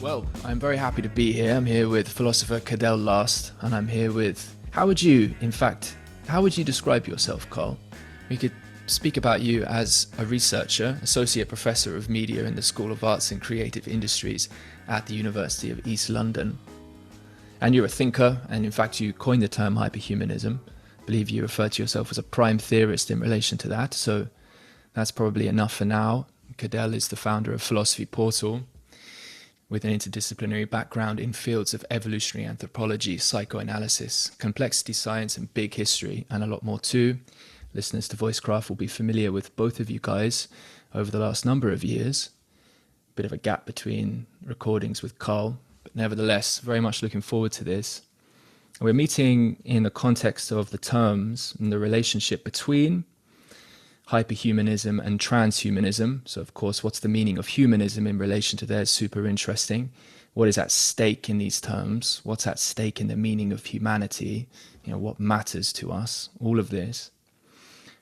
Well, I'm very happy to be here. I'm here with philosopher Cadell Last, and I'm here with. How would you describe yourself, Carl? We could speak about you as a researcher, associate professor of media in the School of Arts and Creative Industries at the University of East London. And you're a thinker, and in fact, you coined the term hyperhumanism. I believe you refer to yourself as a prime theorist in relation to that, so that's probably enough for now. Cadell is the founder of Philosophy Portal, with an interdisciplinary background in fields of evolutionary anthropology, psychoanalysis, complexity science, and big history, and a lot more too. Listeners to Voicecraft will be familiar with both of you guys over the last number of years. A bit of a gap between recordings with Carl, but nevertheless, very much looking forward to this. We're meeting in the context of the terms and the relationship between hyperhumanism and transhumanism. So, of course, what's the meaning of humanism in relation to theirs? Super interesting. What is at stake in these terms? What's at stake in the meaning of humanity? What matters to us? All of this.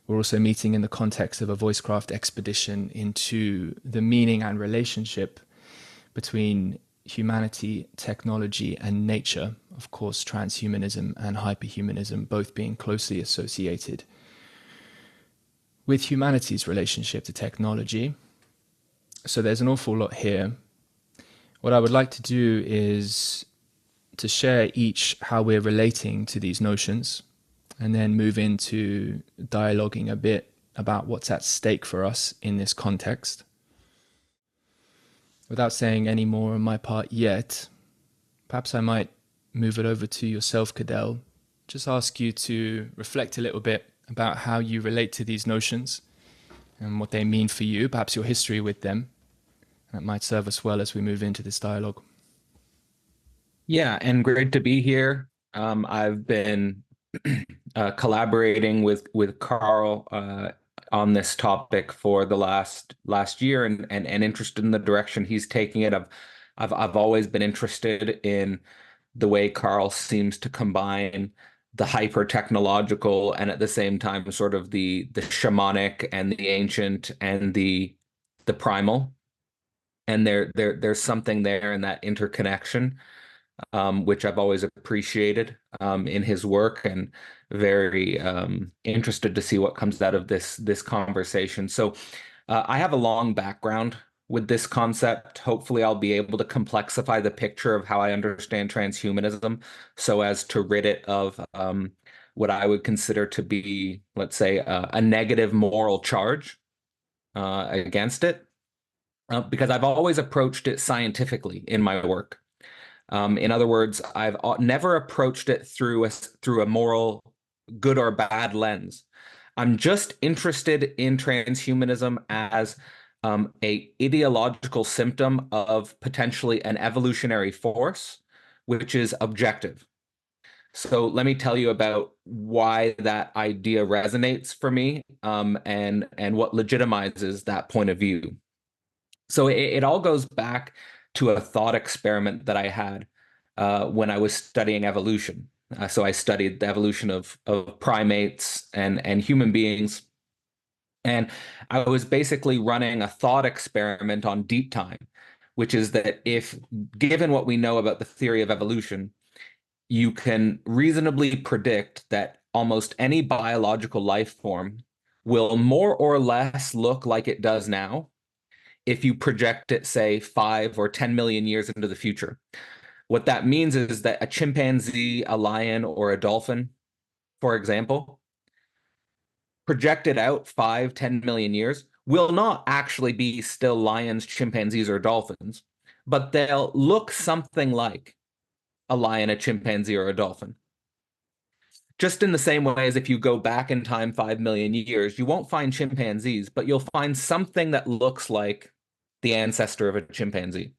We're also meeting in the context of a Voicecraft expedition into the meaning and relationship between humanity, technology, and nature. Of course, transhumanism and hyperhumanism both being closely associated with humanity's relationship to technology. So there's an awful lot here. What I would like to do is to share each how we're relating to these notions, and then move into dialoguing a bit about what's at stake for us in this context. Without saying any more on my part yet, perhaps I might move it over to yourself, Cadell. Just ask you to reflect a little bit about how you relate to these notions and what they mean for you, perhaps your history with them. That might serve us well as we move into this dialogue. Yeah, and great to be here. I've been collaborating with Carl on this topic for the last year, and interested in the direction he's taking it. I've always been interested in the way Carl seems to combine the hyper technological and at the same time sort of the shamanic and the ancient and the primal. And there's something there in that interconnection, which I've always appreciated in his work, and very interested to see what comes out of this conversation. So I have a long background with this concept. Hopefully I'll be able to complexify the picture of how I understand transhumanism so as to rid it of what I would consider to be, let's say, a negative moral charge against it, because I've always approached it scientifically in my work. In other words, I've never approached it through a moral good or bad lens. I'm just interested in transhumanism as a ideological symptom of potentially an evolutionary force, which is objective. So let me tell you about why that idea resonates for me, and what legitimizes that point of view. So it all goes back to a thought experiment that I had when I was studying evolution. So I studied the evolution of primates and human beings. And I was basically running a thought experiment on deep time, which is that if, given what we know about the theory of evolution, you can reasonably predict that almost any biological life form will more or less look like it does now if you project it, say, 5 or 10 million years into the future. What that means is that a chimpanzee, a lion, or a dolphin, for example, projected out 5, 10 million years, will not actually be still lions, chimpanzees, or dolphins, but they'll look something like a lion, a chimpanzee, or a dolphin. Just in the same way as if you go back in time 5 million years, you won't find chimpanzees, but you'll find something that looks like the ancestor of a chimpanzee.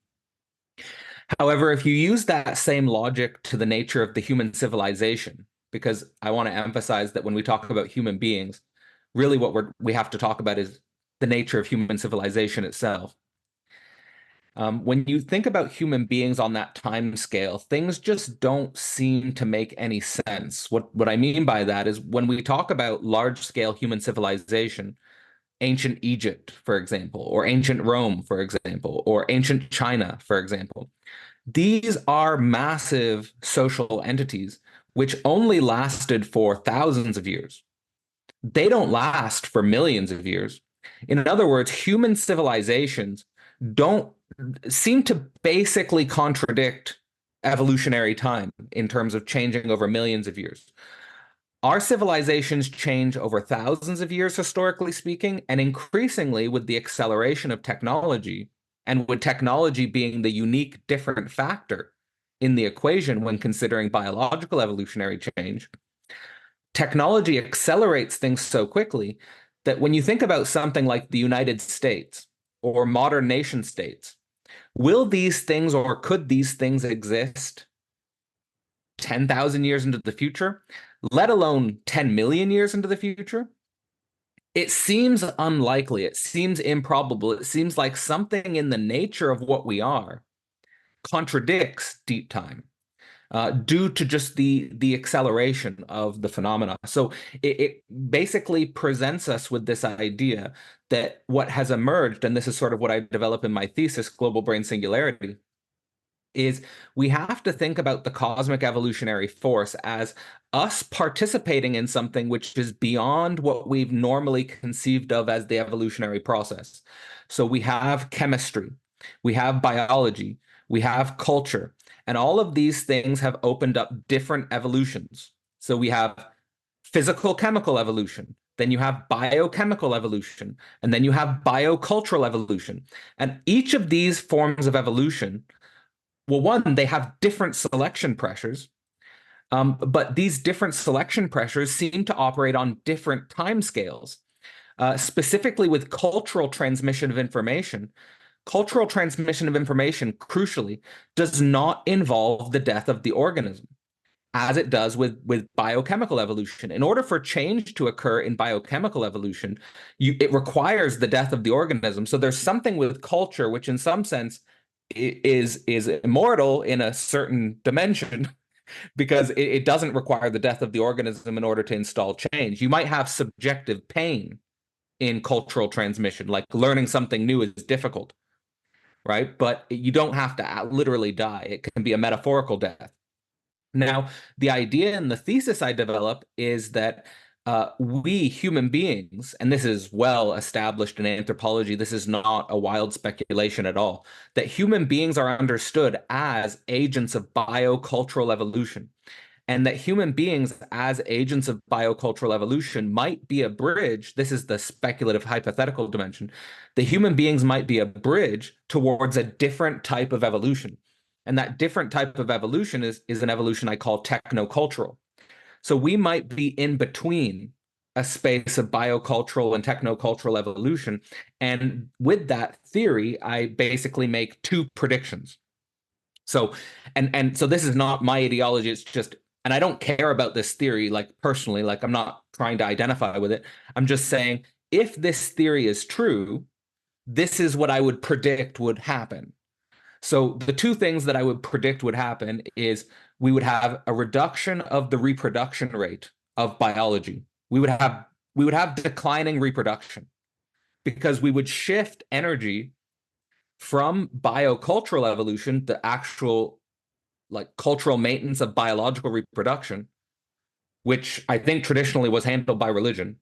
However, if you use that same logic to the nature of the human civilization, because I want to emphasize that when we talk about human beings, really what we have to talk about is the nature of human civilization itself. When you think about human beings on that time scale, things just don't seem to make any sense. What I mean by that is when we talk about large-scale human civilization, ancient Egypt, for example, or ancient Rome, for example, or ancient China, for example. These are massive social entities which only lasted for thousands of years. They don't last for millions of years. In other words, human civilizations don't seem to basically contradict evolutionary time in terms of changing over millions of years. Our civilizations change over thousands of years, historically speaking, and increasingly with the acceleration of technology, and with technology being the unique different factor in the equation when considering biological evolutionary change, technology accelerates things so quickly that when you think about something like the United States or modern nation states, will these things or could these things exist 10,000 years into the future, let alone 10 million years into the future? It seems unlikely. It seems improbable. It seems like something in the nature of what we are contradicts deep time. Due to just the acceleration of the phenomena. So it basically presents us with this idea that what has emerged, and this is sort of what I develop in my thesis, Global Brain Singularity, is we have to think about the cosmic evolutionary force as us participating in something which is beyond what we've normally conceived of as the evolutionary process. So we have chemistry, we have biology, we have culture, and all of these things have opened up different evolutions. So we have physical chemical evolution, then you have biochemical evolution, and then you have biocultural evolution. And each of these forms of evolution, well, one, they have different selection pressures, but these different selection pressures seem to operate on different timescales. Specifically with cultural transmission of information, crucially, does not involve the death of the organism, as it does with biochemical evolution. In order for change to occur in biochemical evolution, it requires the death of the organism. So there's something with culture which in some sense is immortal in a certain dimension because it doesn't require the death of the organism in order to install change. You might have subjective pain in cultural transmission, like learning something new is difficult, right? But you don't have to literally die. It can be a metaphorical death. Now, the idea and the thesis I develop is that we human beings, and this is well established in anthropology, this is not a wild speculation at all, that human beings are understood as agents of biocultural evolution, and that human beings as agents of biocultural evolution might be a bridge. This is the speculative hypothetical dimension. The human beings might be a bridge towards a different type of evolution. And that different type of evolution is an evolution I call technocultural. So we might be in between a space of biocultural and technocultural evolution. And with that theory, I basically make two predictions. So, and so this is not my ideology. It's just, and I don't care about this theory, like personally, like I'm not trying to identify with it. I'm just saying, if this theory is true, this is what I would predict would happen. So the two things that I would predict would happen is we would have a reduction of the reproduction rate of biology. We would have declining reproduction because we would shift energy from biocultural evolution, the actual like cultural maintenance of biological reproduction, which I think traditionally was handled by religion.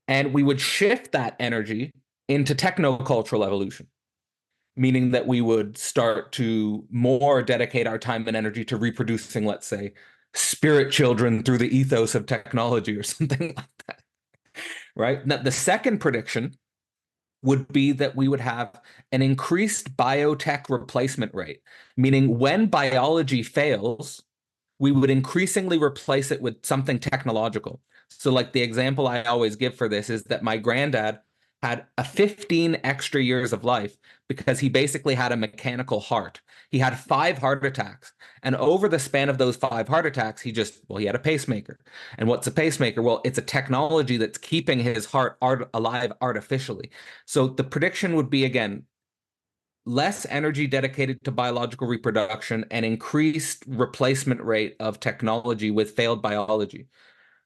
And we would shift that energy into technocultural evolution, meaning that we would start to more dedicate our time and energy to reproducing, let's say, spirit children through the ethos of technology or something like that. Right? Now, the second prediction would be that we would have an increased biotech replacement rate, meaning when biology fails, we would increasingly replace it with something technological. So, like the example I always give for this is that my granddad had a 15 extra years of life because he basically had a mechanical heart. He had 5 heart attacks. And over the span of those 5 heart attacks, he had a pacemaker. And what's a pacemaker? Well, it's a technology that's keeping his heart alive artificially. So the prediction would be, again, less energy dedicated to biological reproduction and increased replacement rate of technology with failed biology.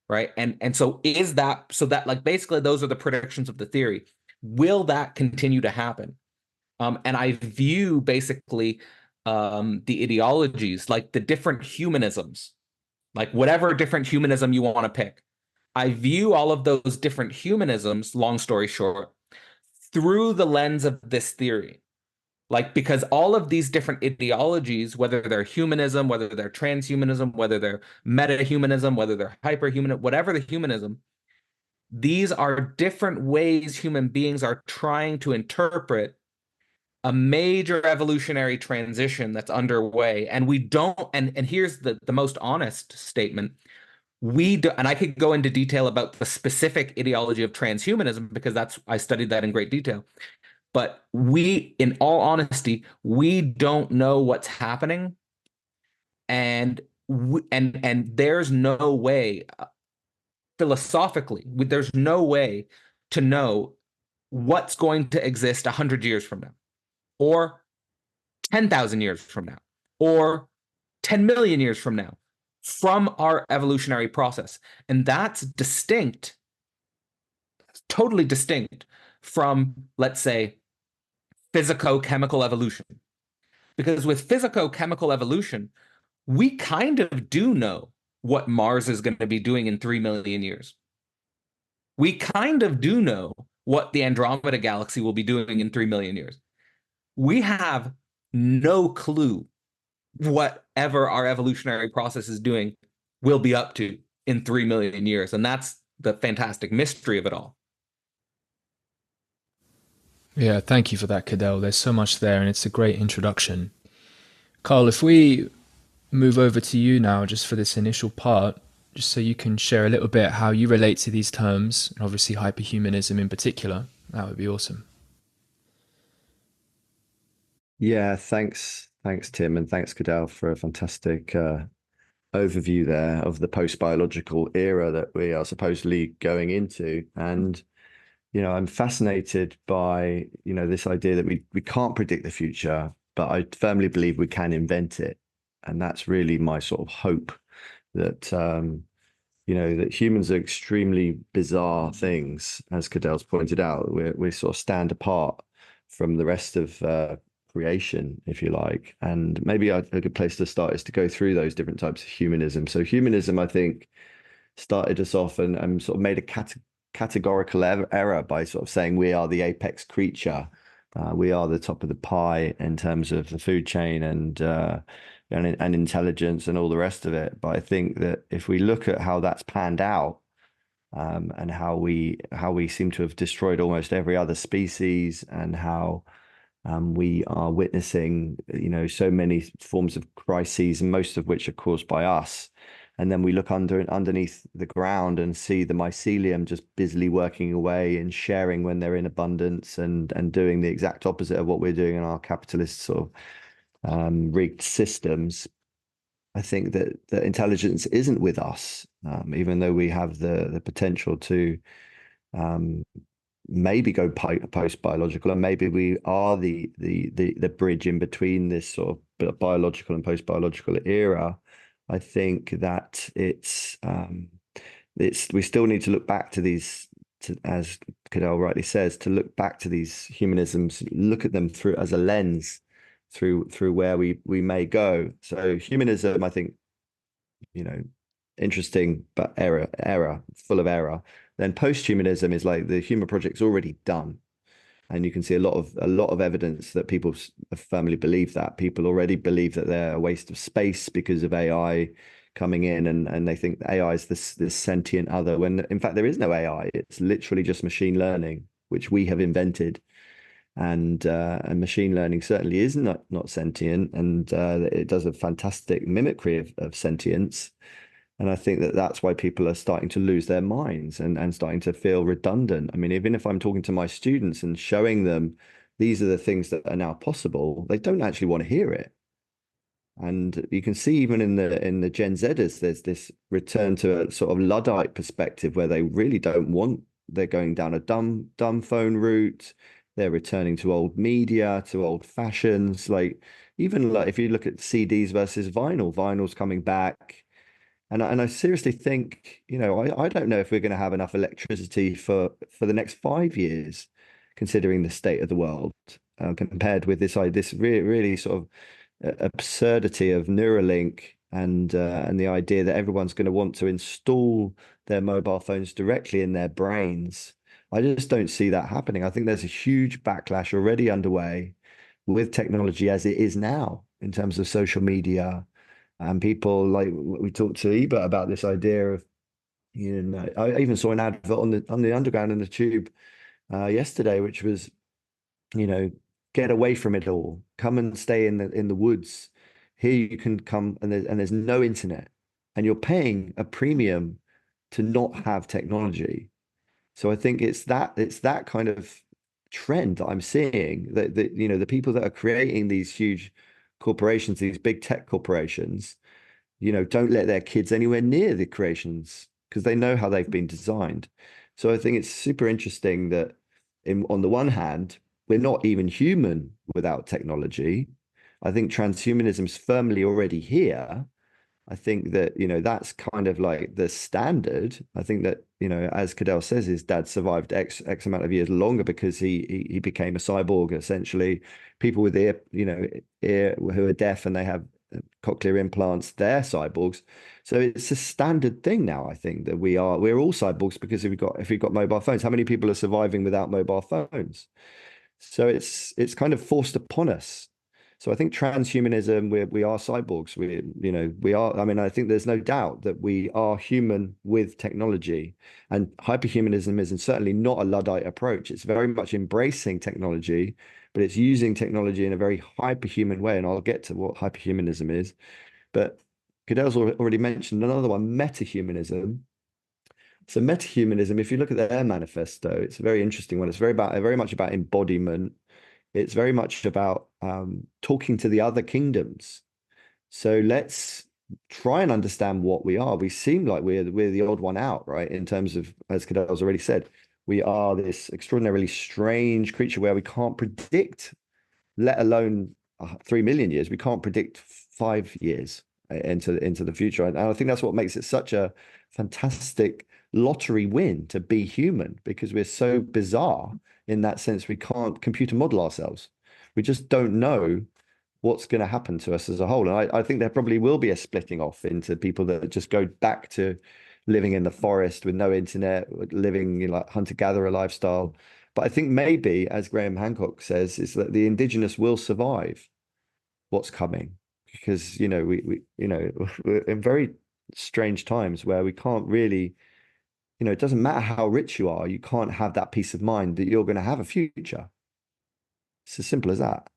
right? And so is that, so that like basically those are the predictions of the theory. Will that continue to happen? And I view basically the ideologies, like the different humanisms, like whatever different humanism you want to pick. I view all of those different humanisms, long story short, through the lens of this theory. Like, because all of these different ideologies, whether they're humanism, whether they're transhumanism, whether they're meta-humanism, whether they're hyperhuman, whatever the humanism, these are different ways human beings are trying to interpret a major evolutionary transition that's underway. And we don't, and here's the most honest statement. We do, and I could go into detail about the specific ideology of transhumanism because I studied that in great detail. But we, in all honesty, we don't know what's happening, and there's no way, philosophically, there's no way to know what's going to exist 100 years from now, or 10,000 years from now, or 10 million years from now, from our evolutionary process, and that's distinct, totally distinct from, let's say, physicochemical evolution. Because with physicochemical evolution, we kind of do know what Mars is going to be doing in 3 million years. We kind of do know what the Andromeda galaxy will be doing in 3 million years. We have no clue whatever our evolutionary process is doing will be up to in 3 million years. And that's the fantastic mystery of it all. Yeah, thank you for that, Cadell. There's so much there, and it's a great introduction. Carl, if we move over to you now, just for this initial part, just so you can share a little bit how you relate to these terms, and obviously hyperhumanism in particular, that would be awesome. Yeah, thanks, Tim, and thanks, Cadell, for a fantastic overview there of the post-biological era that we are supposedly going into. And I'm fascinated by, this idea that we can't predict the future, but I firmly believe we can invent it. And that's really my sort of hope that, that humans are extremely bizarre things, as Cadell's pointed out. We sort of stand apart from the rest of creation, if you like. And maybe a good place to start is to go through those different types of humanism. So humanism, I think, started us off and sort of made a categorical error by sort of saying we are the apex creature. We are the top of the pie in terms of the food chain and intelligence and all the rest of it. But I think that if we look at how that's panned out, and how we seem to have destroyed almost every other species, and how we are witnessing, so many forms of crises, and most of which are caused by us. And then we look underneath the ground and see the mycelium just busily working away and sharing when they're in abundance, and doing the exact opposite of what we're doing in our capitalist sort of rigged systems. I think that intelligence isn't with us, even though we have the potential to maybe go post-biological, and maybe we are the bridge in between this sort of biological and post-biological era. I think that we still need to look back to these, as Cadell rightly says, to look back to these humanisms, look at them through as a lens through where we may go. So humanism, I think, interesting, but error, full of error. Then post-humanism is like the human project's already done. And you can see a lot of evidence that people firmly believe that. People already believe that they're a waste of space because of AI coming in, and they think AI is this sentient other, when in fact there is no AI. It's literally just machine learning, which we have invented. And machine learning certainly is not sentient, and it does a fantastic mimicry of sentience. And I think that that's why people are starting to lose their minds and starting to feel redundant. I mean, even if I'm talking to my students and showing them these are the things that are now possible, they don't actually want to hear it. And you can see even in the Gen Zers, there's this return to a sort of Luddite perspective where they really don't want, they're going down a dumb phone route. They're returning to old media, to old fashions. Like, even like if you look at CDs versus vinyl's coming back. And I seriously think, I don't know if we're going to have enough electricity for the next 5 years, considering the state of the world, compared with this really sort of absurdity of Neuralink and the idea that everyone's going to want to install their mobile phones directly in their brains. I just don't see that happening. I think there's a huge backlash already underway with technology as it is now in terms of social media. And people, like we talked to Ebert about this idea of, I even saw an advert on the underground and the tube yesterday, which was, get away from it all. Come and stay in the woods. Here you can come, and there's no internet, and you're paying a premium to not have technology. So I think it's that kind of trend that I'm seeing, that the people that are creating these huge corporations, these big tech corporations, don't let their kids anywhere near the creations because they know how they've been designed. So I think it's super interesting that on the one hand, we're not even human without technology. I think transhumanism's firmly already here. I think that, that's kind of like the standard. I think that, as Cadell says, his dad survived X amount of years longer because he became a cyborg, essentially. People with ear who are deaf and they have cochlear implants, they're cyborgs. So it's a standard thing now, I think, that we're all cyborgs because if we've got mobile phones. How many people are surviving without mobile phones? So it's kind of forced upon us. So I think transhumanism, we are cyborgs. We are. I mean, I think there's no doubt that we are human with technology, and hyperhumanism is certainly not a Luddite approach. It's very much embracing technology, but it's using technology in a very hyperhuman way. And I'll get to what hyperhumanism is. But Cadell's already mentioned another one, metahumanism. So metahumanism, if you look at their manifesto, it's a very interesting one. It's very much about embodiment. It's very much about talking to the other kingdoms. So let's try and understand what we are. We seem like we're the odd one out, right? In terms of, as Cadell's already said, we are this extraordinarily strange creature where we can't predict, let alone 3 million years. We can't predict 5 years into the future. And I think that's what makes it such a fantastic lottery win to be human, because we're so bizarre in that sense. We can't computer model ourselves. We just don't know what's going to happen to us as a whole. And I think there probably will be a splitting off into people that just go back to living in the forest with no internet, living like hunter-gatherer lifestyle. But I think maybe, as Graham Hancock says, is that the indigenous will survive what's coming, because we're in very strange times where we can't really, it doesn't matter how rich you are, you can't have that peace of mind that you're going to have a future. It's as simple as that.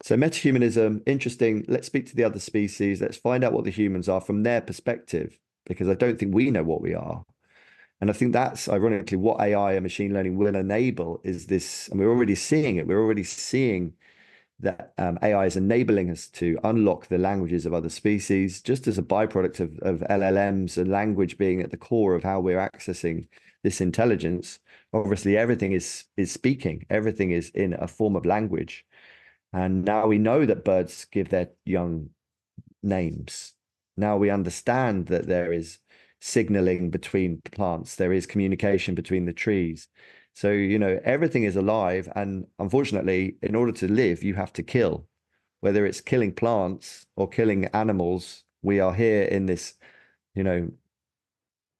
So metahumanism, interesting. Let's speak to the other species. Let's find out what the humans are from their perspective, because I don't think we know what we are. And I think that's ironically what AI and machine learning will enable, is this, and we're already seeing it. We're already seeing that AI is enabling us to unlock the languages of other species, just as a byproduct of LLMs and language being at the core of how we're accessing this intelligence. Obviously, everything is speaking. Everything is in a form of language. And now we know that birds give their young names. Now we understand that there is signaling between plants. There is communication between the trees. So, everything is alive. And unfortunately, in order to live, you have to kill. Whether it's killing plants or killing animals, we are here in this,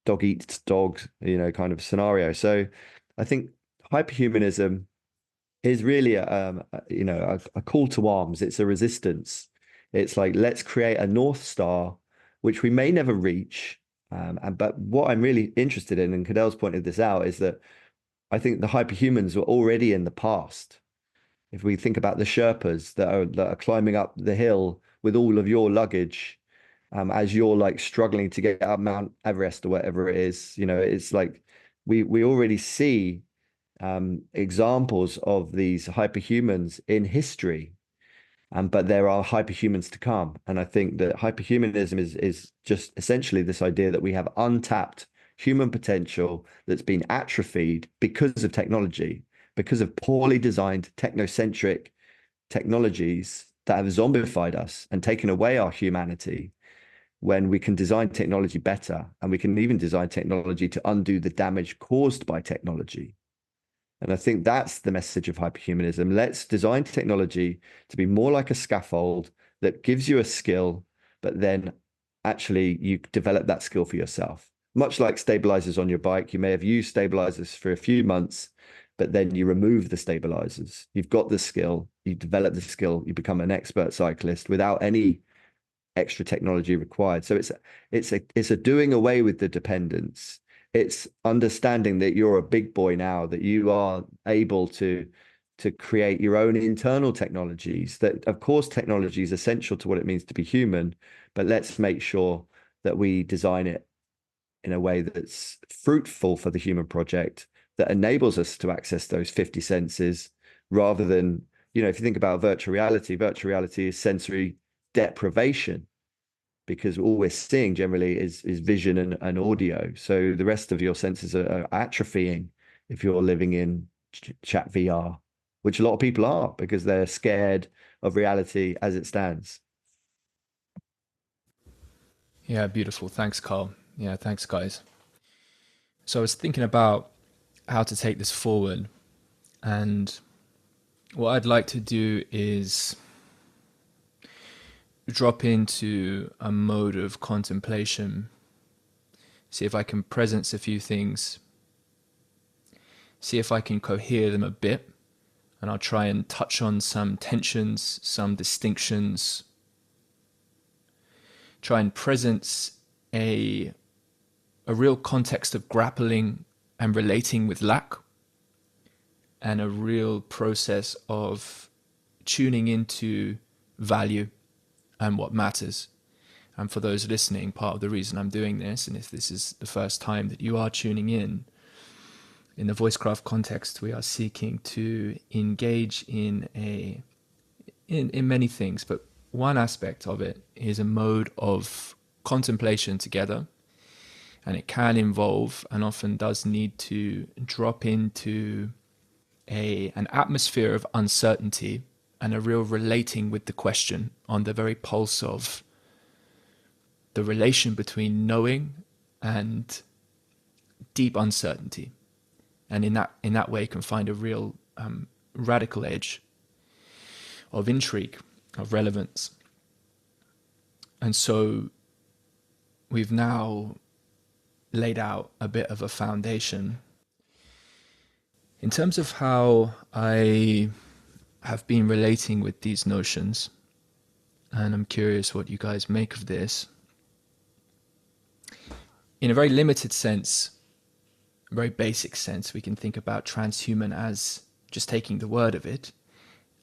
dog eats dog, kind of scenario. So I think hyperhumanism is really a call to arms. It's a resistance. It's like, let's create a North Star, which we may never reach. But what I'm really interested in, and Cadell's pointed this out, is that I think the hyperhumans were already in the past. If we think about the Sherpas that are climbing up the hill with all of your luggage, as you're like struggling to get up Mount Everest or whatever it is, it's like we already see examples of these hyperhumans in history. But there are hyperhumans to come. And I think that hyperhumanism is just essentially this idea that we have untapped human potential that's been atrophied because of technology, because of poorly designed technocentric technologies that have zombified us and taken away our humanity. when we can design technology better, and we can even design technology to undo the damage caused by technology. And I think that's the message of hyperhumanism. Let's design technology to be more like a scaffold that gives you a skill, but then actually you develop that skill for yourself. Much like stabilizers on your bike, you may have used stabilizers for a few months, but then you remove the stabilizers. You've got the skill, you develop the skill, you become an expert cyclist without any extra technology required. So it's a doing away with the dependence. It's understanding that you're a big boy now, that you are able to create your own internal technologies. That, of course, technology is essential to what it means to be human, but let's make sure that we design it in a way that's fruitful for the human project, that enables us to access those 50 senses, rather than, if you think about virtual reality is sensory deprivation, because all we're seeing generally is vision and audio. So the rest of your senses are atrophying if you're living in chat VR, which a lot of people are, because they're scared of reality as it stands. Yeah, beautiful. Thanks, Carl. Yeah, thanks, guys. So I was thinking about how to take this forward, and what I'd like to do is drop into a mode of contemplation, see if I can presence a few things, see if I can cohere them a bit, and I'll try and touch on some tensions, some distinctions, try and presence a real context of grappling and relating with lack, and a real process of tuning into value and what matters. And for those listening, part of the reason I'm doing this, and if this is the first time that you are tuning in the Voicecraft context, we are seeking to engage in many things, but one aspect of it is a mode of contemplation together. And it can involve, and often does need to, drop into an atmosphere of uncertainty and a real relating with the question on the very pulse of the relation between knowing and deep uncertainty. And in that way can find a real radical edge of intrigue, of relevance. And so we've now laid out a bit of a foundation in terms of how I have been relating with these notions, and I'm curious what you guys make of this. In a very limited sense, a very basic sense, we can think about transhuman as, just taking the word of it,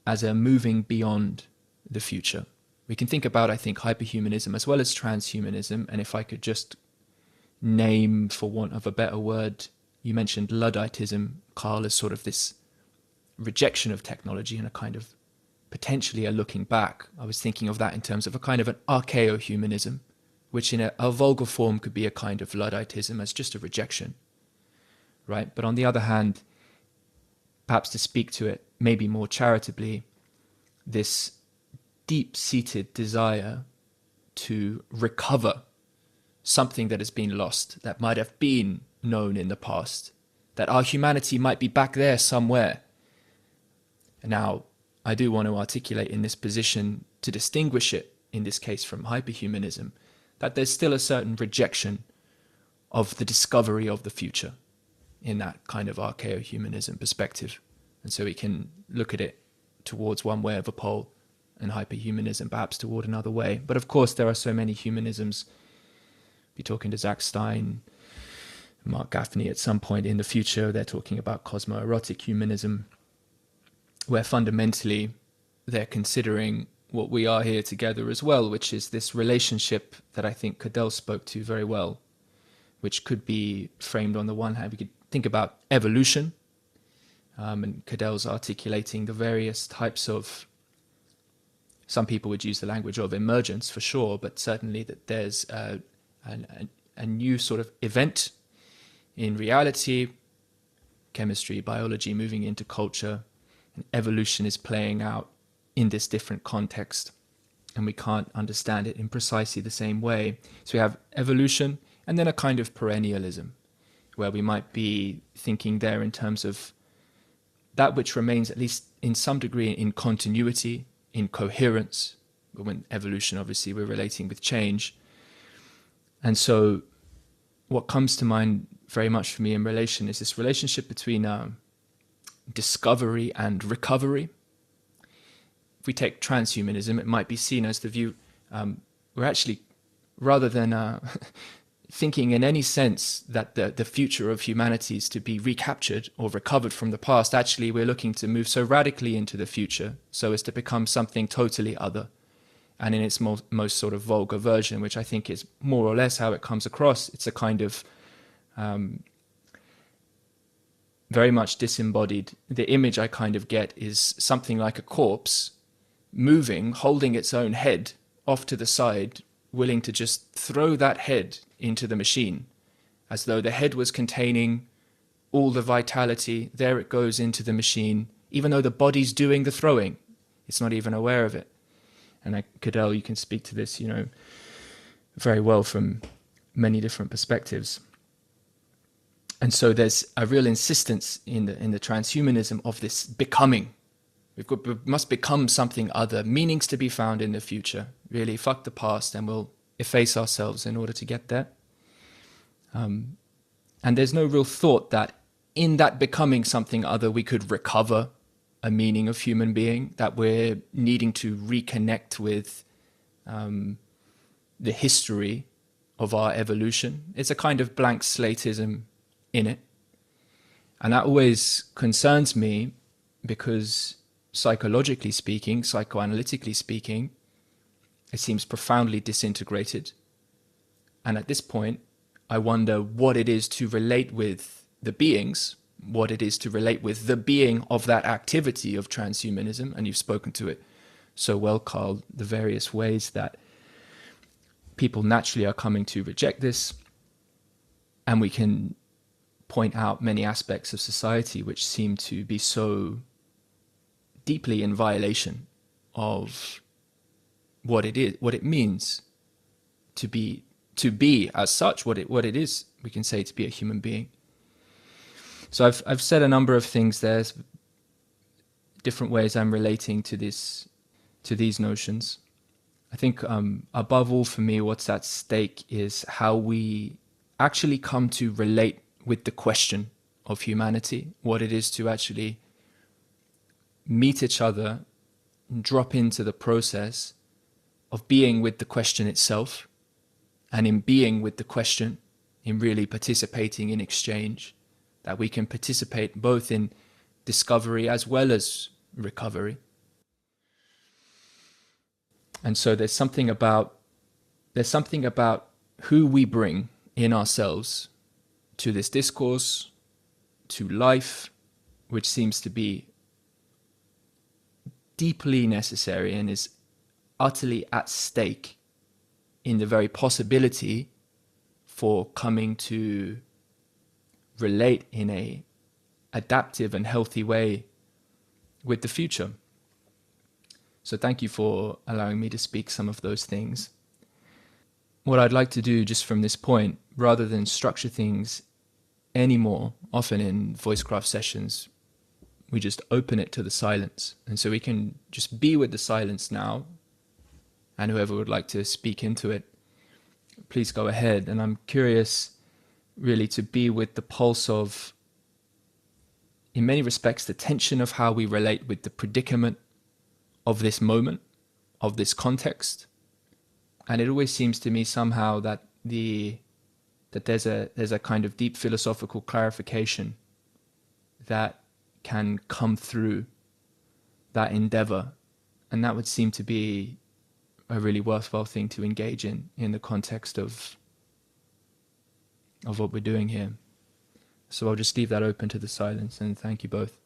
as a moving beyond the future. We can think about, I think, hyperhumanism as well as transhumanism, and if I could just name, for want of a better word, you mentioned Ludditism, Carl, as sort of this rejection of technology and a kind of potentially a looking back. I was thinking of that in terms of a kind of an archaeohumanism, which in a vulgar form could be a kind of Ludditism as just a rejection, right? But on the other hand, perhaps to speak to it maybe more charitably, this deep-seated desire to recover something that has been lost, that might have been known in the past, that our humanity might be back there somewhere. Now, I do want to articulate in this position, to distinguish it, in this case from hyperhumanism, that there's still a certain rejection of the discovery of the future in that kind of archaeohumanism perspective. And so we can look at it towards one way of a pole, and hyperhumanism perhaps toward another way. But of course, there are so many humanisms. Be talking to Zach Stein, Mark Gaffney at some point in the future, they're talking about cosmoerotic humanism, where fundamentally they're considering what we are here together as well, which is this relationship that I think Cadell spoke to very well, which could be framed on the one hand, we could think about evolution, and Cadell's articulating the various types of, some people would use the language of emergence for sure, but certainly that there's a new sort of event in reality, chemistry, biology moving into culture, and evolution is playing out in this different context. and we can't understand it in precisely the same way. So we have evolution and then a kind of perennialism, where we might be thinking there in terms of that which remains, at least in some degree, in continuity, in coherence. But when evolution, obviously, we're relating with change. And so what comes to mind very much for me in relation is this relationship between discovery and recovery. If we take transhumanism, it might be seen as the view, we're actually, rather than thinking in any sense that the future of humanity is to be recaptured or recovered from the past, actually we're looking to move so radically into the future so as to become something totally other. And in its most sort of vulgar version, which I think is more or less how it comes across, it's a kind of very much disembodied. The image I kind of get is something like a corpse moving, holding its own head off to the side, willing to just throw that head into the machine, as though the head was containing all the vitality. There it goes into the machine, even though the body's doing the throwing. It's not even aware of it. And Cadell, you can speak to this, very well from many different perspectives. And so there's a real insistence in the transhumanism of this becoming. We must become something other, meanings to be found in the future. Really, fuck the past, and we'll efface ourselves in order to get there. And there's no real thought that in that becoming something other, we could recover a meaning of human being, that we're needing to reconnect with the history of our evolution. It's a kind of blank slateism in it. And that always concerns me because psychologically speaking, psychoanalytically speaking, it seems profoundly disintegrated. And at this point, I wonder what it is to relate with the beings, what it is to relate with the being of that activity of transhumanism. And you've spoken to it so well, Carl, the various ways that people naturally are coming to reject this. And we can point out many aspects of society which seem to be so deeply in violation of what it is, what it means to be as such, what it is, we can say, to be a human being. So I've said a number of things there, different ways I'm relating to these notions. I think above all for me, what's at stake is how we actually come to relate with the question of humanity, what it is to actually meet each other, drop into the process of being with the question itself, and in being with the question, in really participating in exchange, that we can participate both in discovery as well as recovery. And so there's something about who we bring in ourselves to this discourse, to life, which seems to be deeply necessary and is utterly at stake in the very possibility for coming to relate in a adaptive and healthy way with the future. So thank you for allowing me to speak some of those things. What I'd like to do just from this point, rather than structure things anymore, often in Voicecraft sessions, we just open it to the silence. And so we can just be with the silence now, and whoever would like to speak into it, please go ahead. And I'm curious really to be with the pulse of, in many respects, the tension of how we relate with the predicament of this moment, of this context. And it always seems to me somehow that there's a kind of deep philosophical clarification that can come through that endeavor. And that would seem to be a really worthwhile thing to engage in the context of what we're doing here. So I'll just leave that open to the silence, and thank you both.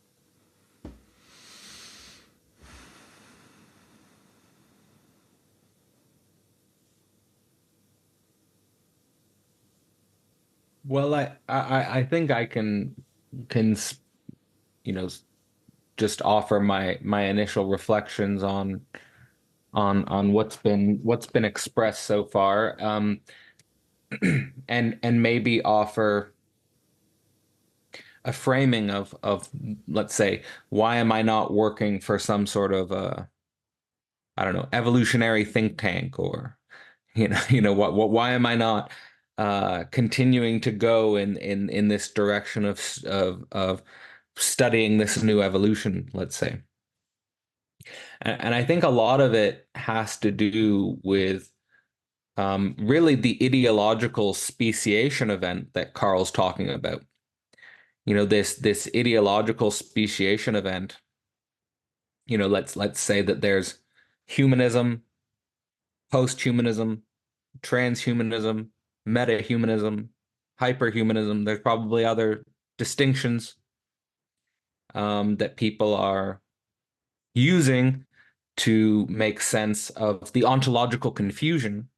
Well, I think I can just offer my initial reflections on on what's been expressed so far, and maybe offer a framing of, let's say, why am I not working for some sort of I don't know, evolutionary think tank, or why am I not continuing to go in this direction of studying this new evolution, let's say. And I think a lot of it has to do with really the ideological speciation event that Carl's talking about. This ideological speciation event, let's say that there's humanism, post-humanism, transhumanism, metahumanism, hyperhumanism. There's probably other distinctions that people are using to make sense of the ontological confusion.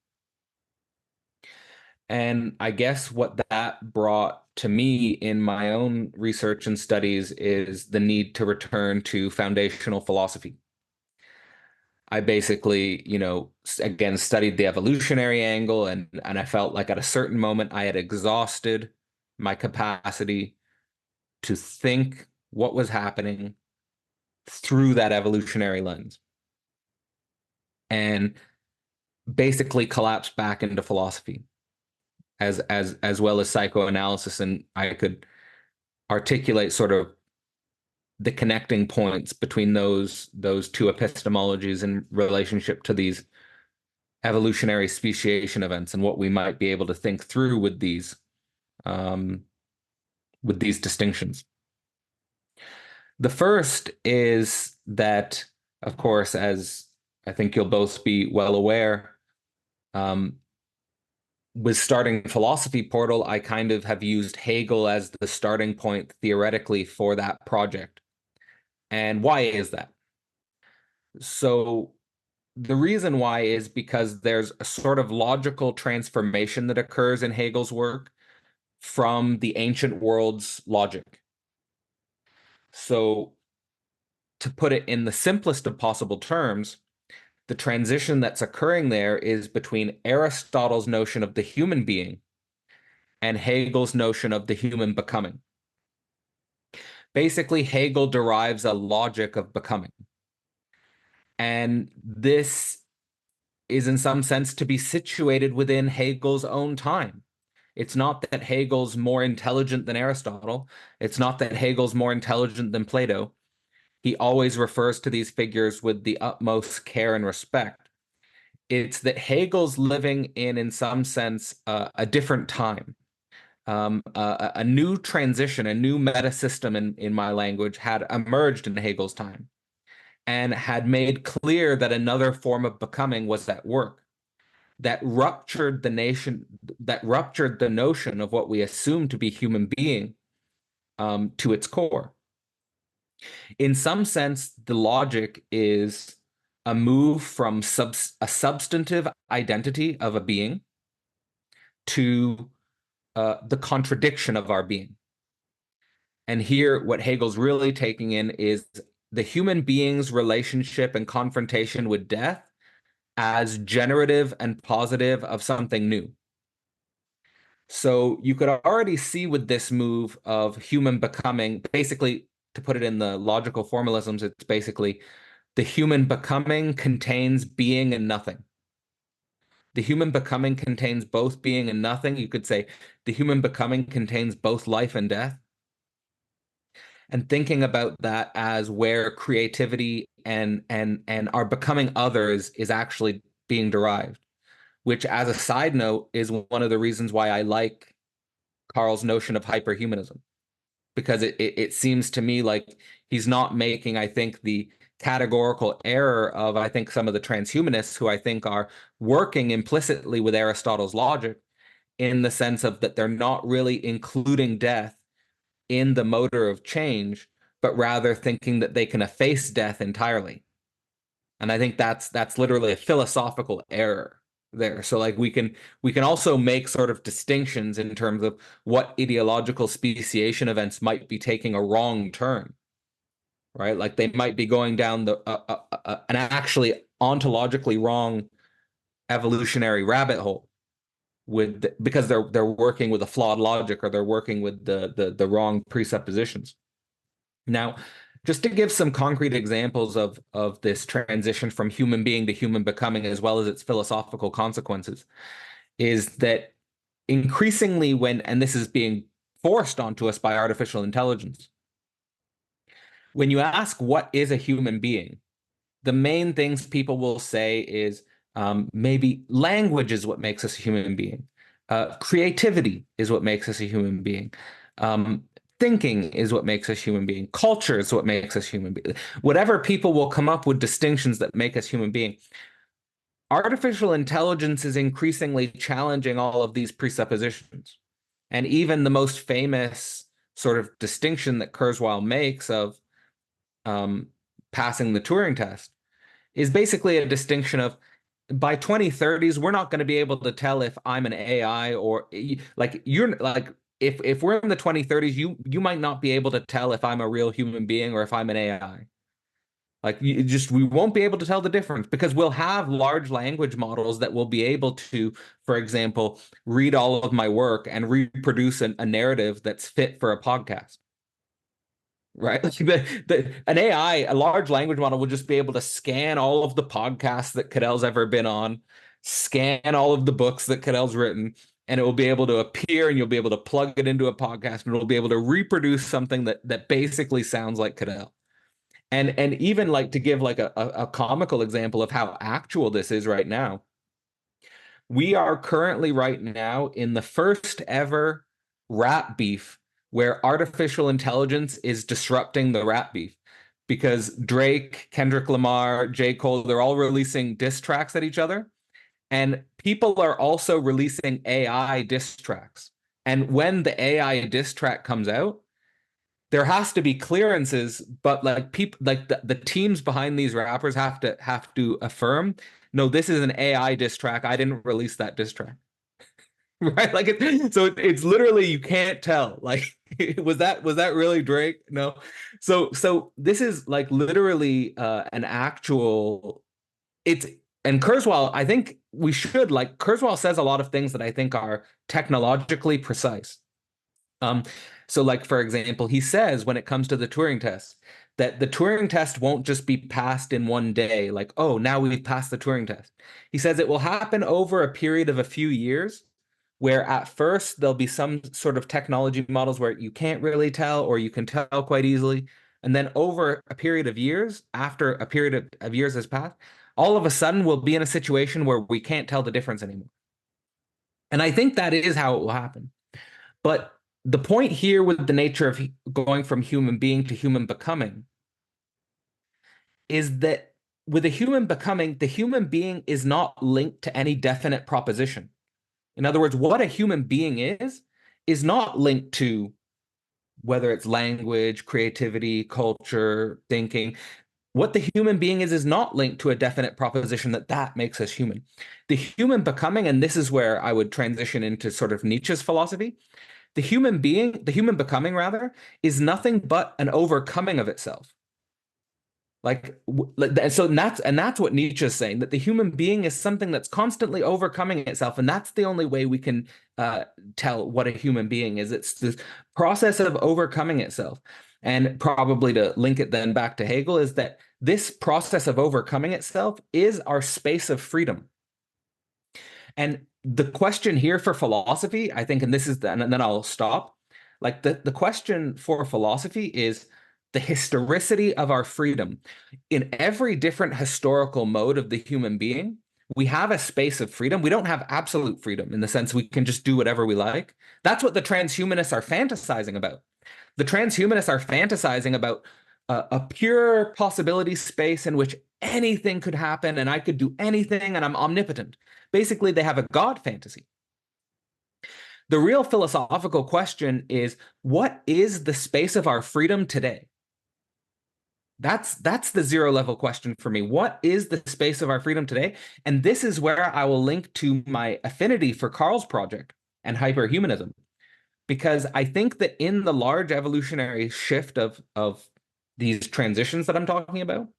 And I guess what that brought to me in my own research and studies is the need to return to foundational philosophy. I basically, again, studied the evolutionary angle, and I felt like at a certain moment I had exhausted my capacity to think what was happening through that evolutionary lens, and basically collapsed back into philosophy as well as psychoanalysis. And I could articulate sort of the connecting points between those two epistemologies in relationship to these evolutionary speciation events and what we might be able to think through with these distinctions. The first is that, of course, as I think you'll both be well aware, with starting Philosophy Portal, I kind of have used Hegel as the starting point theoretically for that project. And why is that? So the reason why is because there's a sort of logical transformation that occurs in Hegel's work from the ancient world's logic. So to put it in the simplest of possible terms, the transition that's occurring there is between Aristotle's notion of the human being and Hegel's notion of the human becoming. Basically, Hegel derives a logic of becoming. And this is in some sense to be situated within Hegel's own time. It's not that Hegel's more intelligent than Aristotle. It's not that Hegel's more intelligent than Plato. He always refers to these figures with the utmost care and respect. It's that Hegel's living in some sense, a different time. A new transition, a new meta system in my language had emerged in Hegel's time and had made clear that another form of becoming was at work, that ruptured the notion of what we assume to be human being to its core. In some sense, the logic is a move from a substantive identity of a being to the contradiction of our being. And here, what Hegel's really taking in is the human being's relationship and confrontation with death as generative and positive of something new. So you could already see with this move of human becoming, basically, to put it in the logical formalisms, it's basically the human becoming contains being and nothing. The human becoming contains both being and nothing. You could say the human becoming contains both life and death. And thinking about that as where creativity and our becoming others is actually being derived, which, as a side note, is one of the reasons why I like Carl's notion of hyperhumanism, because it seems to me like he's not making, I think, the categorical error of, I think, some of the transhumanists who I think are working implicitly with Aristotle's logic, in the sense of that they're not really including death in the motor of change, but rather thinking that they can efface death entirely. And I think that's literally a philosophical error there. So like we can also make sort of distinctions in terms of what ideological speciation events might be taking a wrong turn, right? Like they might be going down an actually ontologically wrong evolutionary rabbit hole because they're working with a flawed logic, or they're working with the wrong presuppositions. Now, just to give some concrete examples of this transition from human being to human becoming, as well as its philosophical consequences, is that increasingly and this is being forced onto us by artificial intelligence, when you ask what is a human being, the main things people will say is maybe language is what makes us a human being. Creativity is what makes us a human being. Thinking is what makes us human being. Culture is what makes us human being. Whatever people will come up with distinctions that make us human being. Artificial intelligence is increasingly challenging all of these presuppositions. And even the most famous sort of distinction that Kurzweil makes of passing the Turing test is basically a distinction of, by 2030s, we're not going to be able to tell if I'm an AI or like you're like, if we're in the 2030s, you might not be able to tell if I'm a real human being or if I'm an AI. Like we won't be able to tell the difference, because we'll have large language models that will be able to, for example, read all of my work and reproduce a narrative that's fit for a podcast. Right? Like an AI, a large language model, will just be able to scan all of the podcasts that Cadell's ever been on, scan all of the books that Cadell's written, and it will be able to appear, and you'll be able to plug it into a podcast, and it'll be able to reproduce something that basically sounds like Cadell. And even like, to give like a comical example of how actual this is right now, we are currently right now in the first ever rap beef where artificial intelligence is disrupting the rap beef, because Drake, Kendrick Lamar, J. Cole, they're all releasing diss tracks at each other. And people are also releasing AI diss tracks. And when the AI diss track comes out, there has to be clearances, but like people, like the teams behind these rappers have to affirm, no, this is an AI diss track. I didn't release that diss track. Right? Like it's literally, you can't tell. Like, was that really Drake? No. So this is like literally an actual, and Kurzweil, I think we should, like, Kurzweil says a lot of things that I think are technologically precise. So like, for example, he says when it comes to the Turing test, that the Turing test won't just be passed in one day, like, oh, now we've passed the Turing test. He says it will happen over a period of a few years, where at first there'll be some sort of technology models where you can't really tell, or you can tell quite easily. And then over a period of years, after a period of years has passed, all of a sudden we'll be in a situation where we can't tell the difference anymore. And I think that is how it will happen. But the point here with the nature of going from human being to human becoming is that with a human becoming, the human being is not linked to any definite proposition. In other words, what a human being is not linked to whether it's language, creativity, culture, thinking. What the human being is not linked to a definite proposition that makes us human. The human becoming, and this is where I would transition into sort of Nietzsche's philosophy, the human becoming rather, is nothing but an overcoming of itself. That's what Nietzsche is saying, that the human being is something that's constantly overcoming itself, and that's the only way we can tell what a human being is. It's this process of overcoming itself. And probably to link it then back to Hegel, is that this process of overcoming itself is our space of freedom. And the question here for philosophy, I think, and then I'll stop. Like the question for philosophy is the historicity of our freedom. In every different historical mode of the human being, we have a space of freedom. We don't have absolute freedom in the sense we can just do whatever we like. That's what the transhumanists are fantasizing about. The transhumanists are fantasizing about a pure possibility space in which anything could happen and I could do anything and I'm omnipotent. Basically, they have a God fantasy. The real philosophical question is, what is the space of our freedom today? That's the zero level question for me. What is the space of our freedom today? And this is where I will link to my affinity for Carl's project and hyperhumanism. Because I think that in the large evolutionary shift of these transitions that I'm talking about,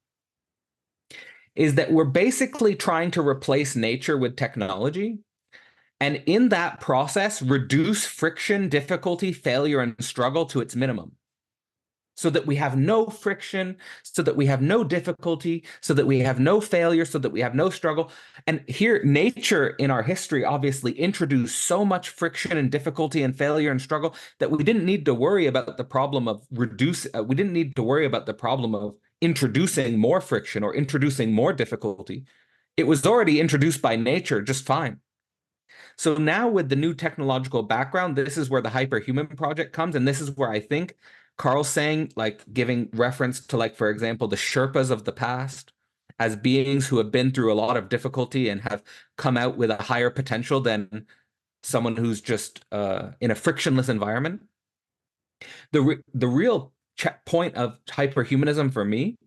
is that we're basically trying to replace nature with technology. And in that process, reduce friction, difficulty, failure, and struggle to its minimum. So that we have no friction, so that we have no difficulty, so that we have no failure, so that we have no struggle. And here, nature in our history obviously introduced so much friction and difficulty and failure and struggle that we didn't need to worry about the problem of we didn't need to worry about the problem of introducing more friction or introducing more difficulty. It was already introduced by nature just fine. So now with the new technological background, this is where the Hyperhuman project comes. And this is where I think Carl's saying, like giving reference to, like, for example, the Sherpas of the past as beings who have been through a lot of difficulty and have come out with a higher potential than someone who's just in a frictionless environment. The real point of hyperhumanism for me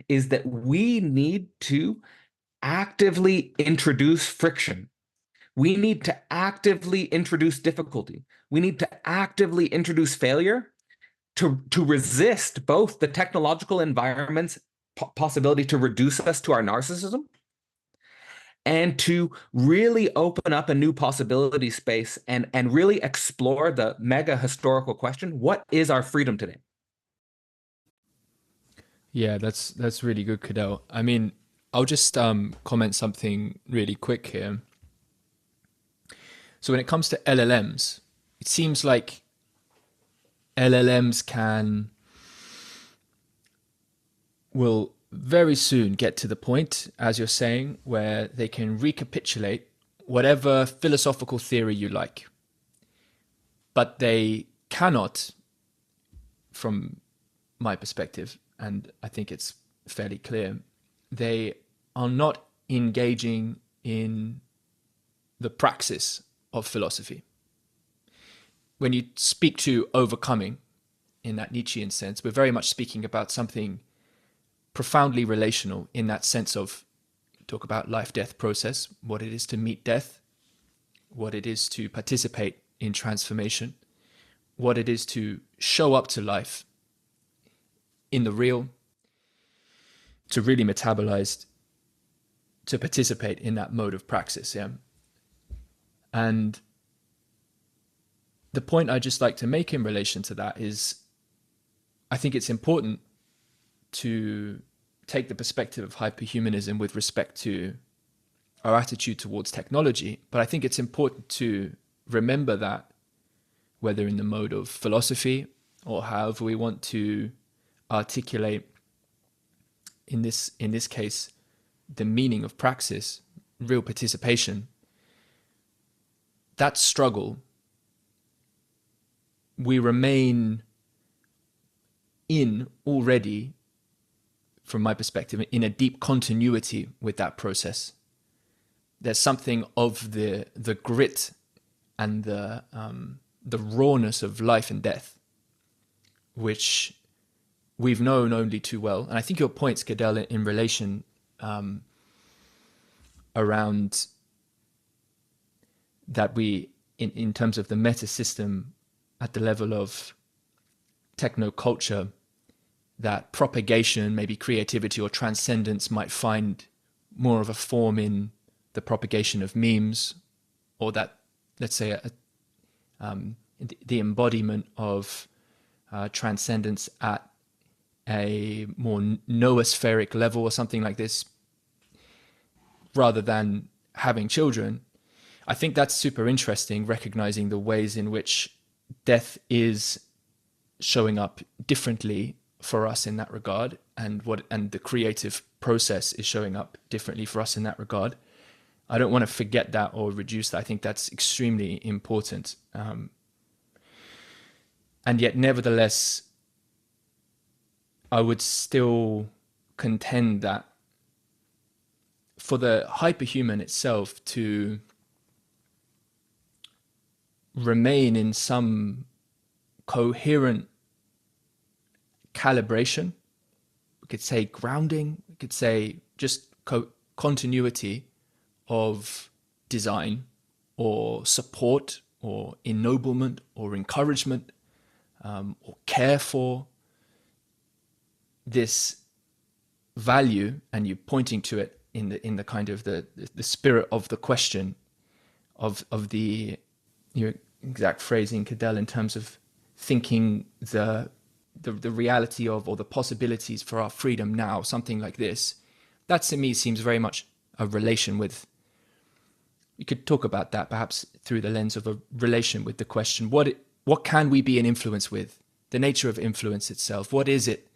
is that we need to actively introduce friction. We need to actively introduce difficulty. We need to actively introduce failure to resist both the technological environment's possibility to reduce us to our narcissism and to really open up a new possibility space and really explore the mega historical question: what is our freedom today? Yeah, that's really good, Cadell. I mean, I'll just comment something really quick here. So when it comes to LLMs, it seems like LLMs will very soon get to the point, as you're saying, where they can recapitulate whatever philosophical theory you like. But they cannot, from my perspective, and I think it's fairly clear, they are not engaging in the praxis of philosophy. When you speak to overcoming in that Nietzschean sense, we're very much speaking about something profoundly relational in that sense of talk about life-death process, what it is to meet death, what it is to participate in transformation, what it is to show up to life in the real, to really metabolize, to participate in that mode of praxis. Yeah. And the point I just like to make in relation to that is, I think it's important to take the perspective of hyperhumanism with respect to our attitude towards technology. But I think it's important to remember that, whether in the mode of philosophy or however we want to articulate, in this case, the meaning of praxis, real participation, that struggle, we remain in already, from my perspective, in a deep continuity with that process. There's something of the grit and the rawness of life and death, which we've known only too well. And I think your points, Cadell, in relation around that we, in terms of the meta system at the level of techno-culture, that propagation, maybe creativity or transcendence might find more of a form in the propagation of memes, or that, let's say, the embodiment of transcendence at a more noospheric level or something like this, rather than having children. I think that's super interesting, recognizing the ways in which death is showing up differently for us in that regard, and the creative process is showing up differently for us in that regard. I don't want to forget that or reduce that. I think that's extremely important. And yet, nevertheless, I would still contend that for the hyperhuman itself to remain in some coherent calibration, we could say grounding, we could say just continuity of design or support or ennoblement or encouragement, or care for this value, and you pointing to it in the kind of the spirit of the question of the your exact phrasing, Cadell, in terms of thinking the reality of, or the possibilities for our freedom now, something like this, that to me seems very much a relation with, you could talk about that perhaps through the lens of a relation with the question, what can we be in influence with? The nature of influence itself. What is it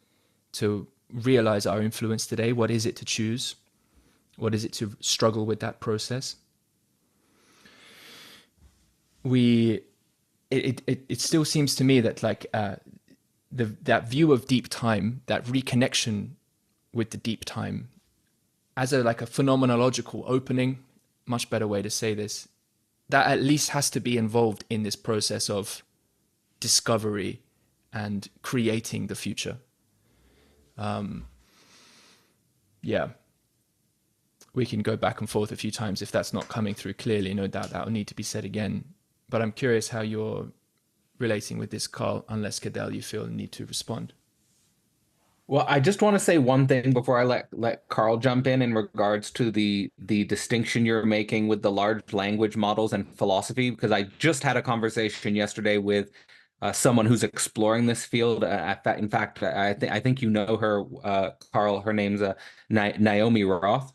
to realize our influence today? What is it to choose? What is it to struggle with that process? It still seems to me that like that view of deep time, that reconnection with the deep time, as a like a phenomenological opening, much better way to say this, that at least has to be involved in this process of discovery and creating the future. Yeah, we can go back and forth a few times if that's not coming through clearly. No doubt that will need to be said again. But I'm curious how you're relating with this, Carl, unless, Cadell, you feel the need to respond. Well, I just want to say one thing before I let Carl jump in regards to the distinction you're making with the large language models and philosophy, because I just had a conversation yesterday with someone who's exploring this field. In fact, I think you know her, Carl. Her name's Naomi Roth.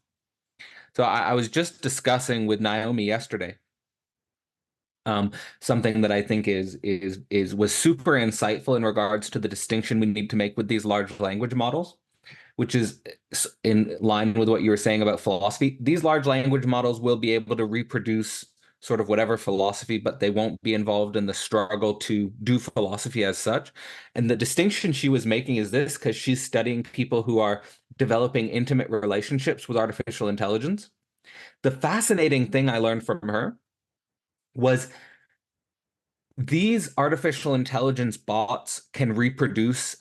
So I was just discussing with Naomi yesterday something that I think was super insightful in regards to the distinction we need to make with these large language models, which is in line with what you were saying about philosophy. These large language models will be able to reproduce sort of whatever philosophy, but they won't be involved in the struggle to do philosophy as such. And the distinction she was making is this, because she's studying people who are developing intimate relationships with artificial intelligence. The fascinating thing I learned from her was these artificial intelligence bots can reproduce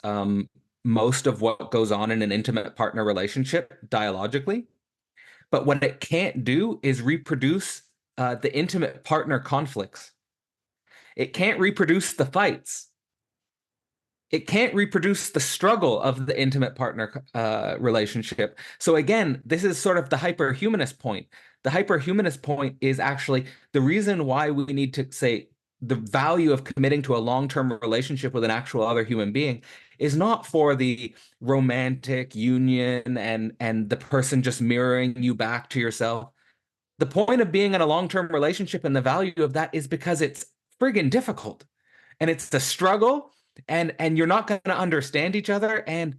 most of what goes on in an intimate partner relationship dialogically. But what it can't do is reproduce the intimate partner conflicts. It can't reproduce the fights. It can't reproduce the struggle of the intimate partner relationship. So again, this is sort of the hyperhumanist point. The hyperhumanist point is actually the reason why we need to say the value of committing to a long-term relationship with an actual other human being is not for the romantic union and the person just mirroring you back to yourself. The point of being in a long-term relationship and the value of that is because it's friggin' difficult and it's the struggle and you're not going to understand each other. And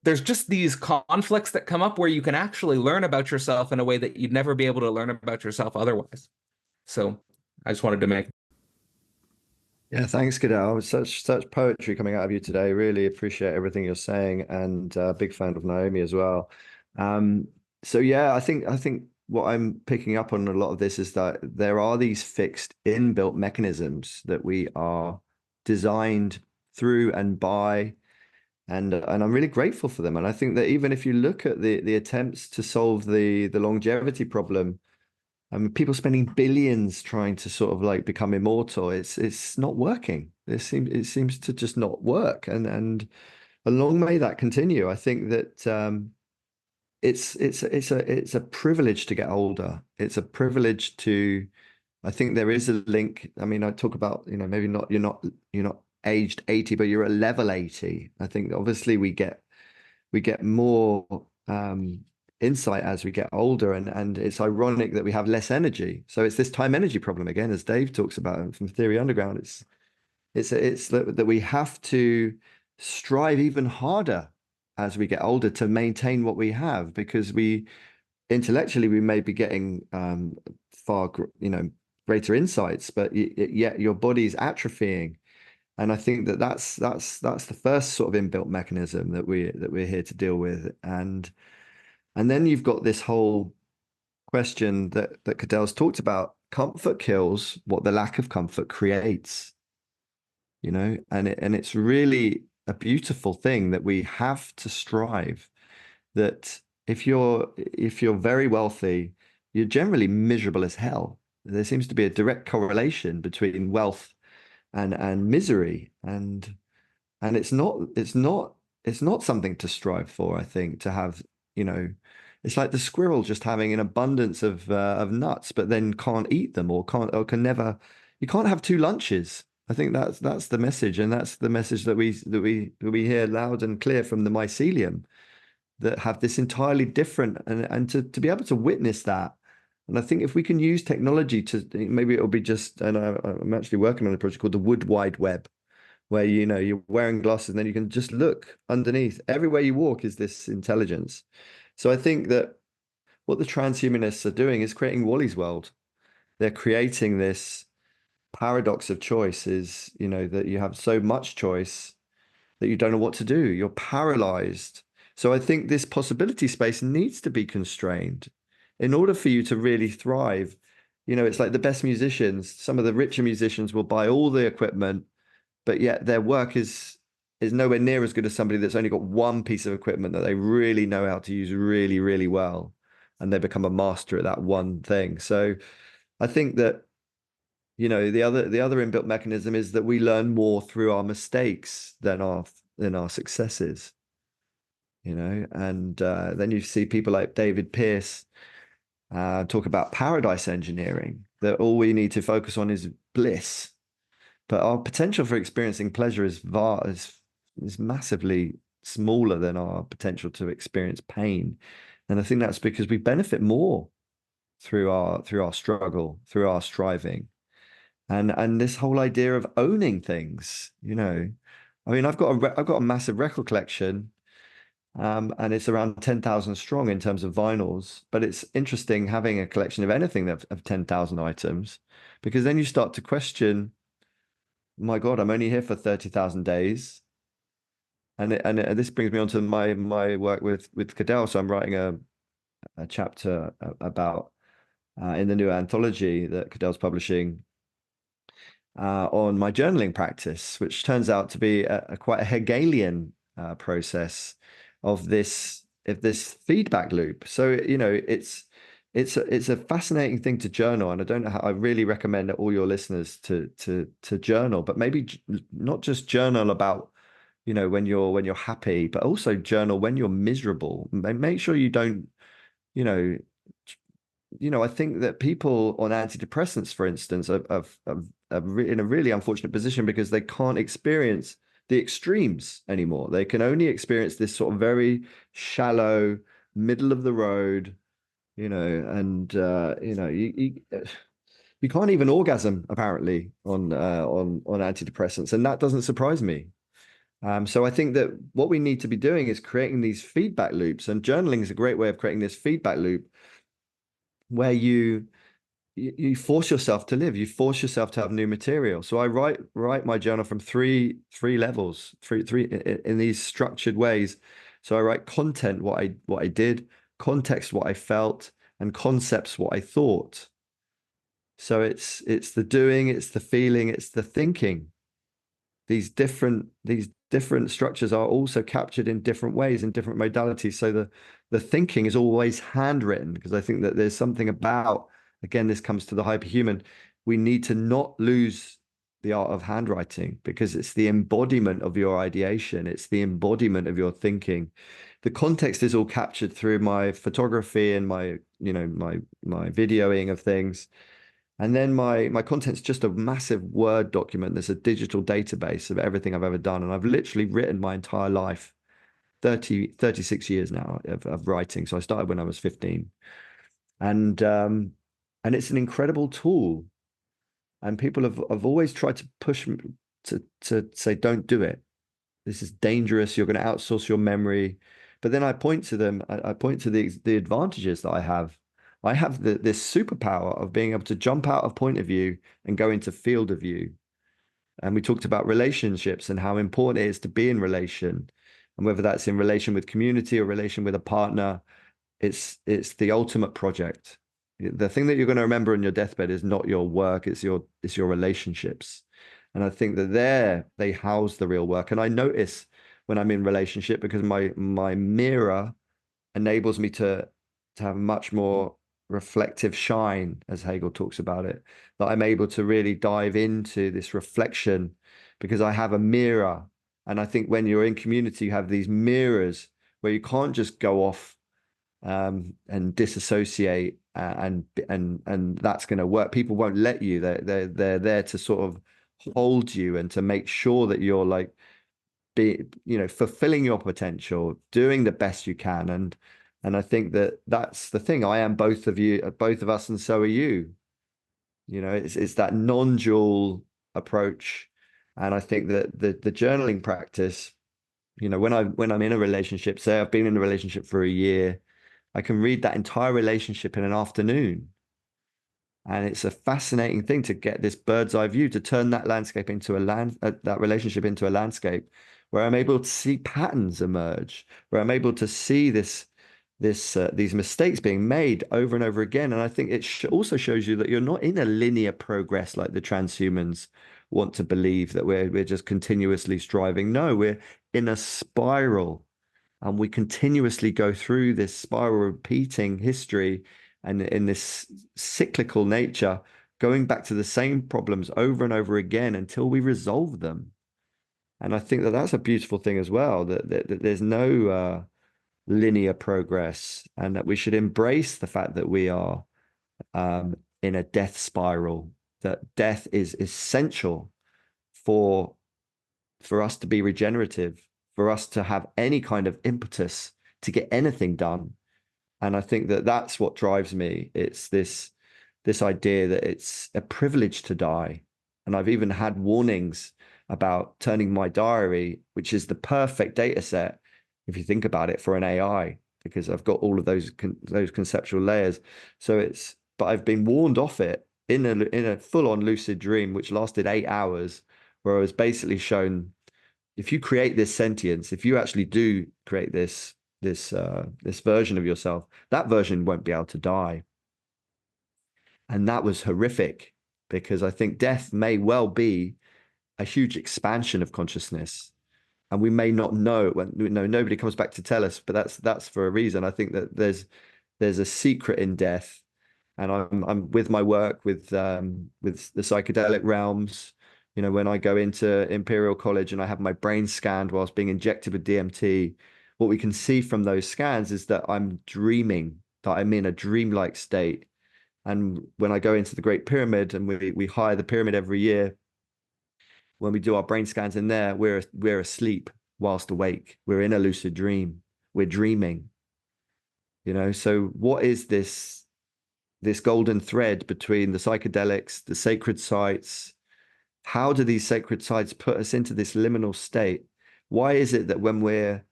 there's just these conflicts that come up where you can actually learn about yourself in a way that you'd never be able to learn about yourself otherwise. So I just wanted to make. Yeah, thanks, Cadell. Such poetry coming out of you today. Really appreciate everything you're saying, and big fan of Naomi as well. So yeah, I think what I'm picking up on a lot of this is that there are these fixed inbuilt mechanisms that we are designed through and by, and I'm really grateful for them. And I think that even if you look at the attempts to solve the longevity problem, I mean, people spending billions trying to sort of like become immortal, it's not working. It seems to just not work, and long may that continue. I think that it's a privilege to get older. It's a privilege to. I think there is a link. I mean, I talk about, maybe not you're not aged 80, but you're at level 80. I think obviously we get more insight as we get older, and it's ironic that we have less energy. So it's this time energy problem again, as Dave talks about from Theory Underground. It's that we have to strive even harder as we get older to maintain what we have, because intellectually we may be getting far greater insights, but yet your body's atrophying. And I think that's the first sort of inbuilt mechanism that we're here to deal with. And then you've got this whole question that Cadell's talked about. Comfort kills what the lack of comfort creates. And it's really a beautiful thing that we have to strive. That if you're very wealthy, you're generally miserable as hell. There seems to be a direct correlation between wealth and misery, and it's not something to strive for. I think to have you know, it's like the squirrel just having an abundance of nuts, but then can't eat them or can never. You can't have two lunches. I think that's the message, and that's the message that we hear loud and clear from the mycelium, that have this entirely different, and to be able to witness that. And I think if we can use technology to, maybe it'll be just, and I'm actually working on a project called the Wood Wide Web, where, you're wearing glasses and then you can just look underneath. Everywhere you walk is this intelligence. So I think that what the transhumanists are doing is creating Wally's world. They're creating this paradox of choice, is, that you have so much choice that you don't know what to do. You're paralyzed. So I think this possibility space needs to be constrained in order for you to really thrive. It's like the best musicians, some of the richer musicians will buy all the equipment, but yet their work is nowhere near as good as somebody that's only got one piece of equipment that they really know how to use really, really well, and they become a master at that one thing. So I think that, the other inbuilt mechanism is that we learn more through our mistakes than our successes. And then you see people like David Pearce talk about paradise engineering, that all we need to focus on is bliss, but our potential for experiencing pleasure is massively smaller than our potential to experience pain. And I think that's because we benefit more through our struggle, through our striving, and this whole idea of owning things. I mean, I've got a massive record collection. And it's around 10,000 strong in terms of vinyls. But it's interesting having a collection of anything of 10,000 items, because then you start to question, my God, I'm only here for 30,000 days. And this brings me on to my work with Cadell. So I'm writing a chapter about in the new anthology that Cadell's publishing on my journaling practice, which turns out to be quite a Hegelian process of this feedback loop. So it's a fascinating thing to journal, and I don't know how, I really recommend all your listeners to journal, but maybe not just journal about when you're happy, but also journal when you're miserable. Make sure you don't I think that people on antidepressants, for instance, are in a really unfortunate position because they can't experience the extremes anymore. They can only experience this sort of very shallow, middle of the road, and you can't even orgasm apparently on antidepressants, and that doesn't surprise me. So I think that what we need to be doing is creating these feedback loops, and journaling is a great way of creating this feedback loop where you force yourself to live, you force yourself to have new material. So I write my journal from three levels, three in these structured ways. So I write content, what I did, context, what I felt, and concepts, what I thought. So it's the doing, it's the feeling, it's the thinking. These different structures are also captured in different ways, in different modalities. So the thinking is always handwritten, because I think that there's something about, again, this comes to the hyperhuman. We need to not lose the art of handwriting, because it's the embodiment of your ideation. It's the embodiment of your thinking. The context is all captured through my photography and my videoing of things. And then my content's just a massive Word document. There's a digital database of everything I've ever done. And I've literally written my entire life, 36 years now of writing. So I started when I was 15. And it's an incredible tool. And people have always tried to push me to say, don't do it. This is dangerous. You're going to outsource your memory. But then I point to them. I point to the advantages that I have. I have this superpower of being able to jump out of point of view and go into field of view. And we talked about relationships and how important it is to be in relation, and whether that's in relation with community or relation with a partner, it's the ultimate project. The thing that you're going to remember on your deathbed is not your work, it's your relationships. And I think that they house the real work. And I notice when I'm in relationship, because my mirror enables me to have much more reflective shine, as Hegel talks about it, that I'm able to really dive into this reflection because I have a mirror. And I think when you're in community, you have these mirrors where you can't just go off and disassociate, and that's going to work. People won't let you. They're there to sort of hold you and to make sure that you're like fulfilling your potential, doing the best you can. And I think that that's the thing. I am both of you, both of us, and so are you. It's that non-dual approach. And I think that the journaling practice, when I'm in a relationship, say I've been in a relationship for a year, I can read that entire relationship in an afternoon. And it's a fascinating thing to get this bird's eye view, to turn that landscape into that relationship into a landscape where I'm able to see patterns emerge, where I'm able to see these mistakes being made over and over again. And I think it also shows you that you're not in a linear progress like the transhumans want to believe, that we're just continuously striving. No, we're in a spiral, and we continuously go through this spiral, repeating history, and in this cyclical nature, going back to the same problems over and over again until we resolve them. And I think that that's a beautiful thing as well, that there's no linear progress, and that we should embrace the fact that we are in a death spiral, that death is essential for us to be regenerative, for us to have any kind of impetus to get anything done. And I think that that's what drives me. It's this idea that it's a privilege to die. And I've even had warnings about turning my diary, which is the perfect data set, if you think about it, for an AI, because I've got all of those conceptual layers. But I've been warned off it in a full-on lucid dream, which lasted 8 hours, where I was basically shown, if you create this sentience, if you actually do create this version of yourself, that version won't be able to die. And that was horrific, because I think death may well be a huge expansion of consciousness, and we may not know. When nobody comes back to tell us, but that's for a reason. I think that there's a secret in death, and I'm with my work with the psychedelic realms. When I go into Imperial College and I have my brain scanned whilst being injected with DMT, what we can see from those scans is that I'm dreaming, that I'm in a dreamlike state. And when I go into the Great Pyramid, and we hire the pyramid every year, when we do our brain scans in there, we're asleep whilst awake. We're in a lucid dream. We're dreaming. So what is this golden thread between the psychedelics, the sacred sites? How do these sacred sites put us into this liminal state? Why is it that when we're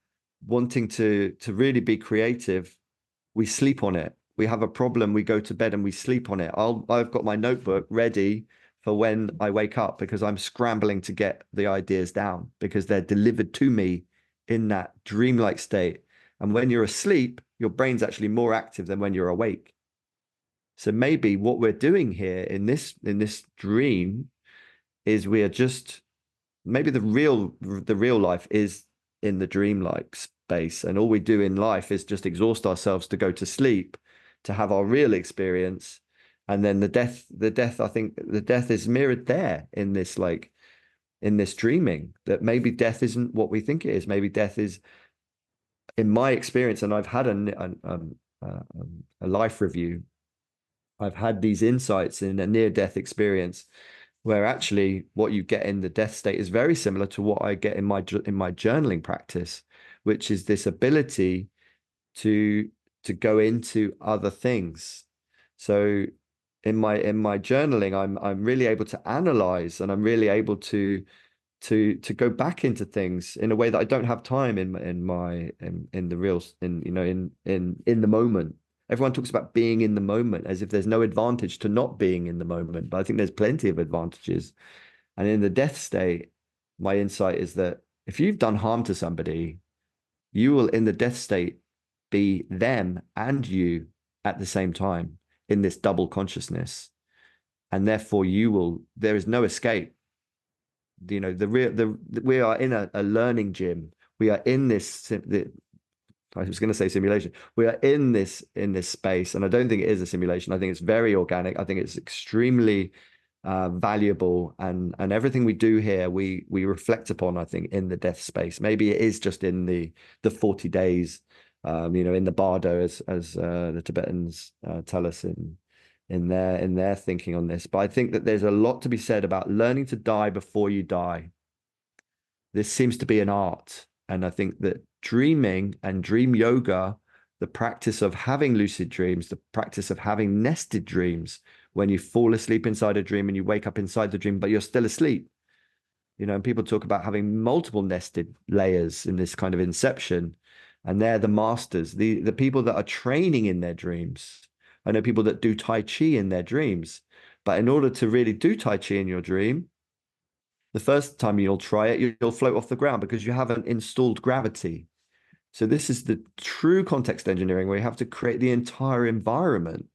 wanting to really be creative, we sleep on it? We have a problem, we go to bed and we sleep on it. I've got my notebook ready for when I wake up, because I'm scrambling to get the ideas down, because they're delivered to me in that dreamlike state. And when you're asleep, your brain's actually more active than when you're awake. So maybe what we're doing here in this dream is maybe the real life is in the dreamlike space, and all we do in life is just exhaust ourselves to go to sleep, to have our real experience. And then the death, I think the death is mirrored there in this dreaming, that maybe death isn't what we think it is. Maybe death is, in my experience, and I've had a life review, I've had these insights in a near-death experience, where actually what you get in the death state is very similar to what I get in my journaling practice, which is this ability to go into other things. So in my journaling, I'm really able to analyze, and I'm really able to go back into things in a way that I don't have time in the real, in the moment. Everyone talks about being in the moment as if there's no advantage to not being in the moment, but I think there's plenty of advantages. And in the death state, my insight is that if you've done harm to somebody, you will, in the death state, be them and you at the same time in this double consciousness. And therefore there is no escape. We are in a learning gym. We are in this, I was going to say simulation. We are in this space, and I don't think it is a simulation. I think it's very organic. I think it's extremely valuable, and everything we do here, we reflect upon, I think, in the death space. Maybe it is just in the 40 days in the bardo, as the Tibetans tell us in their thinking on this. But I think that there's a lot to be said about learning to die before you die. This seems to be an art, and I think that dreaming and dream yoga, the practice of having lucid dreams, the practice of having nested dreams, when you fall asleep inside a dream and you wake up inside the dream, but you're still asleep. And people talk about having multiple nested layers in this kind of inception, and they're the masters, the people that are training in their dreams. I know people that do Tai Chi in their dreams, but in order to really do Tai Chi in your dream, the first time you'll try it, you'll float off the ground because you haven't installed gravity. So this is the true context engineering, where you have to create the entire environment.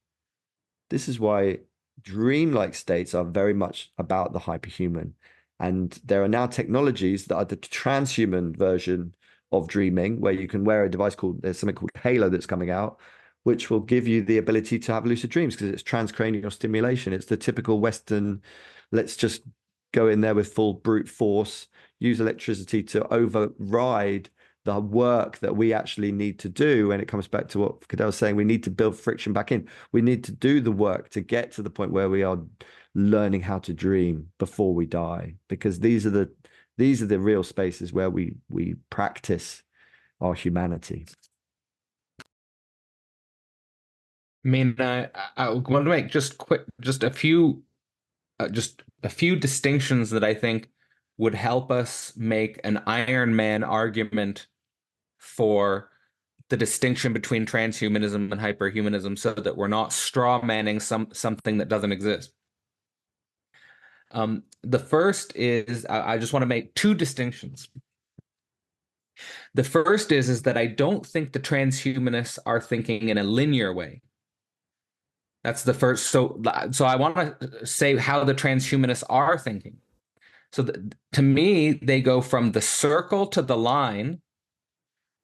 This is why dreamlike states are very much about the hyperhuman. And there are now technologies that are the transhuman version of dreaming, where you can wear a device there's something called Halo that's coming out, which will give you the ability to have lucid dreams because it's transcranial stimulation. It's the typical Western, let's just go in there with full brute force, use electricity to override the work that we actually need to do. And it comes back to what Cadell was saying, we need to build friction back in. We need to do the work to get to the point where we are learning how to dream before we die, because these are the real spaces where we practice our humanity. I mean, I want to make just a few distinctions that I think would help us make an Iron Man argument for the distinction between transhumanism and hyperhumanism, so that we're not straw manning something that doesn't exist. The first is, I just want to make two distinctions. The first is that I don't think the transhumanists are thinking in a linear way. That's the first. So I want to say how the transhumanists are thinking. So to me, they go from the circle to the line,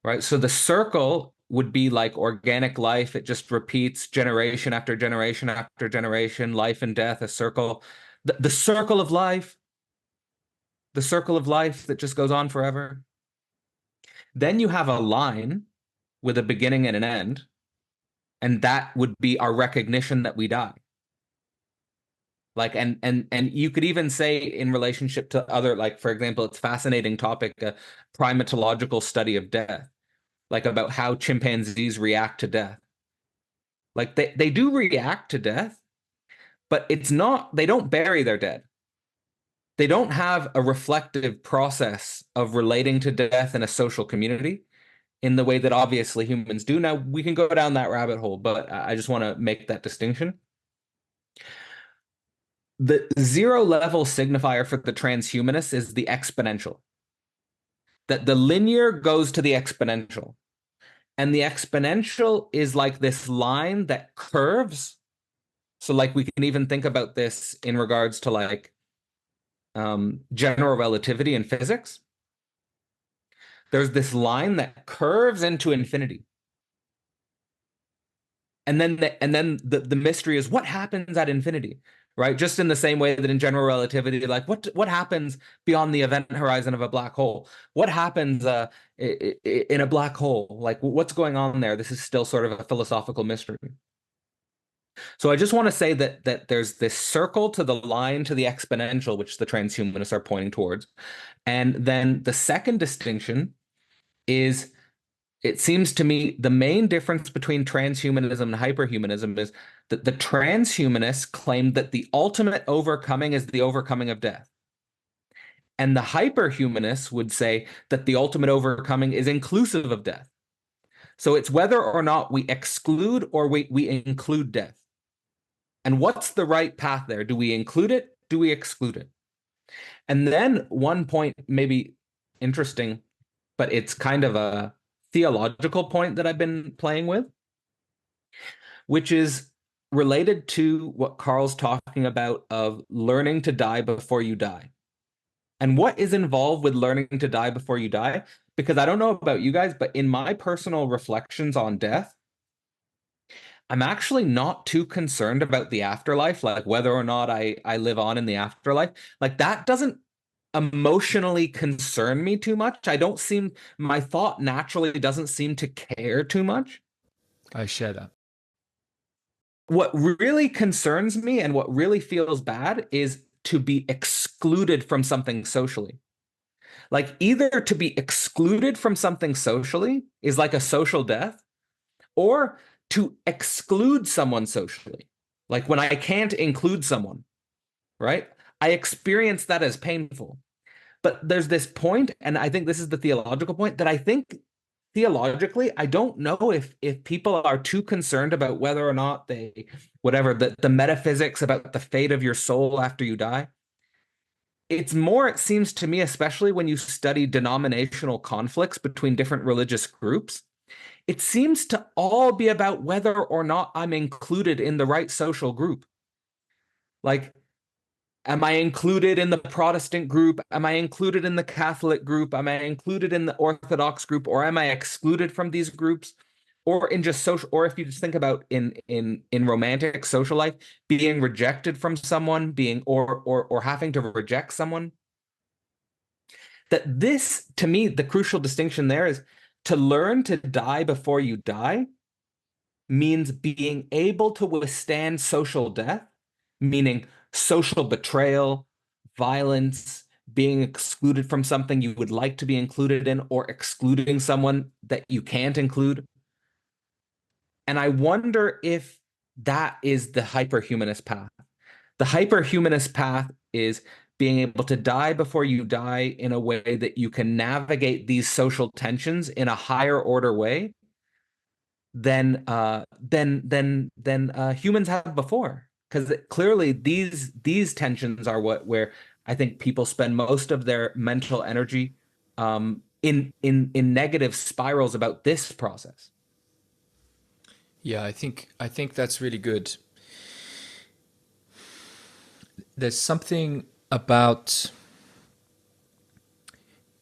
right? So the circle would be like organic life. It just repeats generation after generation after generation, life and death, a circle. The circle of life, the circle of life that just goes on forever. Then you have a line with a beginning and an end, and that would be our recognition that we die. Like, and you could even say in relationship to other, like, for example, it's a fascinating topic, a primatological study of death, like about how chimpanzees react to death. Like they do react to death, but it's not, they don't bury their dead. They don't have a reflective process of relating to death in a social community in the way that obviously humans do. Now, we can go down that rabbit hole, but I just want to make that distinction. The zero level signifier for the transhumanists is the exponential. That the linear goes to the exponential. And the exponential is like this line that curves. So like we can even think about this in regards to like general relativity in physics. There's this line that curves into infinity. And then the mystery is what happens at infinity, right? Just in the same way that in general relativity, like what happens beyond the event horizon of a black hole? What happens in a black hole? Like what's going on there? This is still sort of a philosophical mystery. So I just want to say that there's this circle to the line to the exponential, which the transhumanists are pointing towards. And then the second distinction is, it seems to me the main difference between transhumanism and hyperhumanism is that the transhumanists claim that the ultimate overcoming is the overcoming of death. And the hyperhumanists would say that the ultimate overcoming is inclusive of death. So it's whether or not we exclude or we include death. And what's the right path there? Do we include it? Do we exclude it? And then one point, maybe interesting, but it's kind of a theological point that I've been playing with, which is related to what Carl's talking about of learning to die before you die. And what is involved with learning to die before you die? Because I don't know about you guys, but in my personal reflections on death, I'm actually not too concerned about the afterlife, like whether or not I live on in the afterlife. Like that doesn't emotionally concern me too much. My thought naturally doesn't seem to care too much. I share that. What really concerns me and what really feels bad is to be excluded from something socially. Like, either to be excluded from something socially is like a social death, or to exclude someone socially. Like when I can't include someone, right? I experience that as painful. But there's this point, and I think this is the theological point, that I think theologically, I don't know if people are too concerned about whether or not the metaphysics about the fate of your soul after you die. It's more, it seems to me, especially when you study denominational conflicts between different religious groups, it seems to all be about whether or not I'm included in the right social group. Like, am I included in the Protestant group? Am I included in the Catholic group? Am I included in the Orthodox group? Or am I excluded from these groups? Or in just social, or if you just think about in romantic social life, being rejected from someone, or having to reject someone. That this, to me, the crucial distinction there is to learn to die before you die means being able to withstand social death, meaning social betrayal, violence, being excluded from something you would like to be included in, or excluding someone that you can't include. And I wonder if that is the hyperhumanist path. The hyperhumanist path is being able to die before you die in a way that you can navigate these social tensions in a higher order way than humans have before. Because clearly these tensions are where I think people spend most of their mental energy in negative spirals about this process. Yeah, I think that's really good. There's something about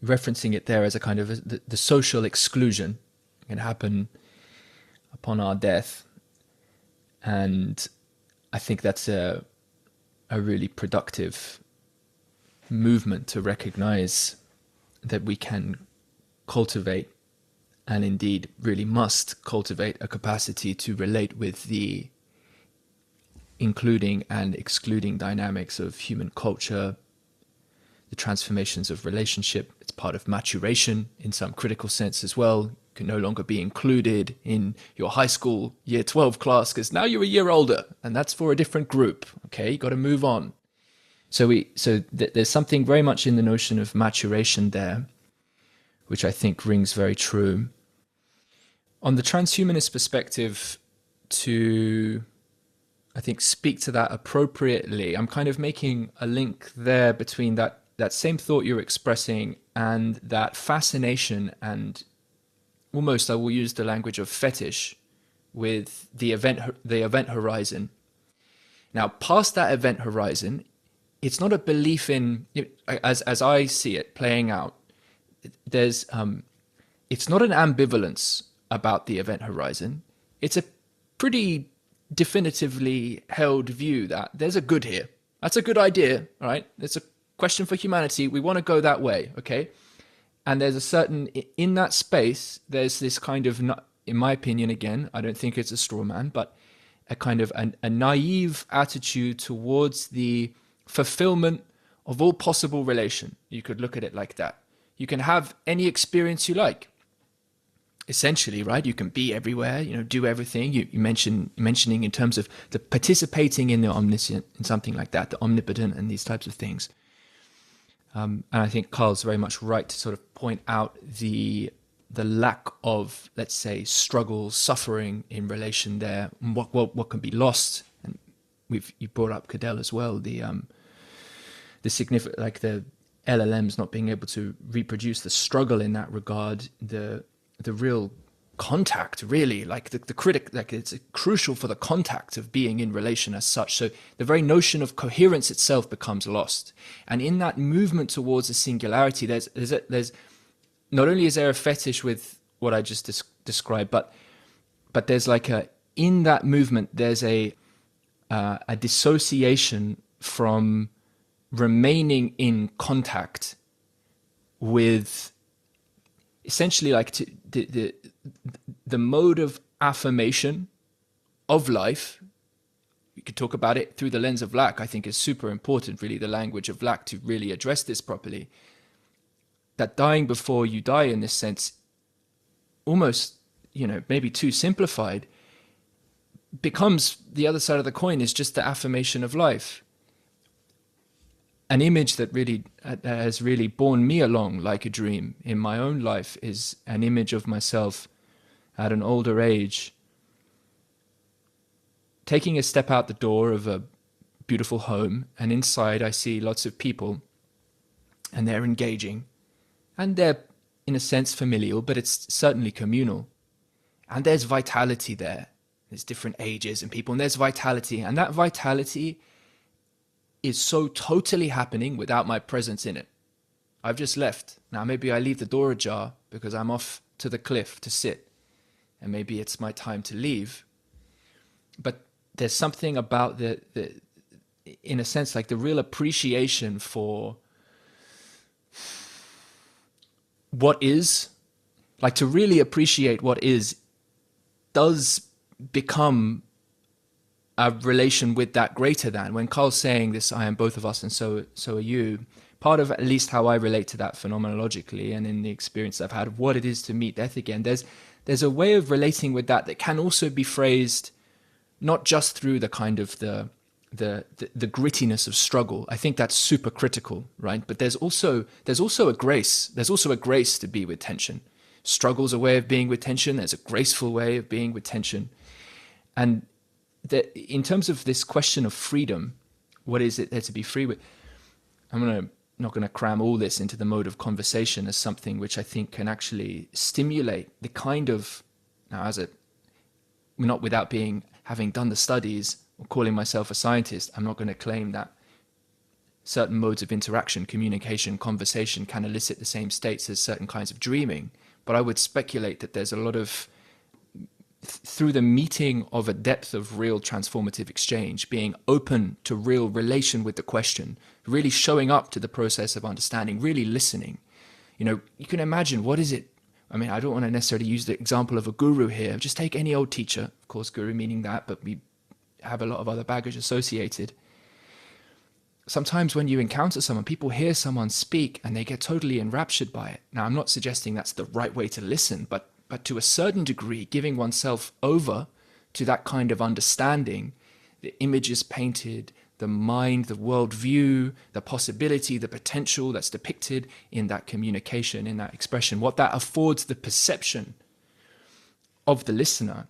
referencing it there as a kind of the social exclusion can happen upon our death, and I think that's a really productive movement to recognize that we can cultivate, and indeed really must cultivate, a capacity to relate with the including and excluding dynamics of human culture, the transformations of relationship. It's part of maturation in some critical sense as well. You can no longer be included in your high school year 12 class because now you're a year older and that's for a different group. Okay, you got to move on. So there's something very much in the notion of maturation there, which I think rings very true. On the transhumanist perspective, to, I think, speak to that appropriately, I'm kind of making a link there between that same thought you're expressing and that fascination and almost, I will use the language of fetish, with the event horizon. Now, past that event horizon, it's not a belief in, as I see it playing out, there's it's not an ambivalence about the event horizon. It's a pretty definitively held view that there's a good here. That's a good idea, all right? It's a question for humanity. We want to go that way, okay? And there's a certain, in that space, there's this kind of, in my opinion, again, I don't think it's a straw man, but a kind of a naive attitude towards the fulfillment of all possible relation. You could look at it like that. You can have any experience you like, essentially, right? You can be everywhere, do everything. You mentioning in terms of the participating in the omniscient, in something like that, the omnipotent, and these types of things. And I think Carl's very much right to sort of point out the lack of, let's say, struggle, suffering in relation there, and what can be lost. And you brought up Cadell as well, the significant, like the LLMs not being able to reproduce, the struggle in that regard, the real contact, really, like the critic, like it's crucial for the contact of being in relation as such. So the very notion of coherence itself becomes lost. And in that movement towards a singularity, there's not only is there a fetish with what I just described, but there's like in that movement, there's a dissociation from remaining in contact with essentially like the mode of affirmation of life. We could talk about it through the lens of Lack. I think is super important, really, the language of Lack, to really address this properly. That dying before you die, in this sense, almost, maybe too simplified, becomes the other side of the coin, is just the affirmation of life. An image that really has really borne me along like a dream in my own life is an image of myself at an older age, taking a step out the door of a beautiful home, and inside I see lots of people, and they're engaging, and they're in a sense familial, but it's certainly communal. And there's vitality there. There's different ages and people, and there's vitality, and that vitality is so totally happening without my presence in it. I've just left. Now maybe I leave the door ajar because I'm off to the cliff to sit, and maybe it's my time to leave. But there's something about the in a sense, like the real appreciation for what is, like to really appreciate what is, does become a relation with that greater than. When Carl's saying this, I am both of us and so are you, part of at least how I relate to that phenomenologically and in the experience I've had of what it is to meet death again, there's a way of relating with that can also be phrased not just through the kind of the grittiness of struggle. I think that's super critical, right? But there's also a grace. There's also a grace to be with tension. Struggle's a way of being with tension. There's a graceful way of being with tension. And in terms of this question of freedom, what is it there to be free with? Not going to cram all this into the mode of conversation as something which I think can actually stimulate the kind of, now not without having done the studies or calling myself a scientist, I'm not going to claim that certain modes of interaction, communication, conversation can elicit the same states as certain kinds of dreaming. But I would speculate that there's a lot of, through the meeting of a depth of real transformative exchange, being open to real relation with the question, really showing up to the process of understanding, really listening. You can imagine, what is it? I mean, I don't want to necessarily use the example of a guru here. Just take any old teacher, of course, guru meaning that, but we have a lot of other baggage associated. Sometimes when you encounter someone, people hear someone speak and they get totally enraptured by it. Now, I'm not suggesting that's the right way to listen, but to a certain degree, giving oneself over to that kind of understanding, the images painted, the mind, the worldview, the possibility, the potential that's depicted in that communication, in that expression, what that affords the perception of the listener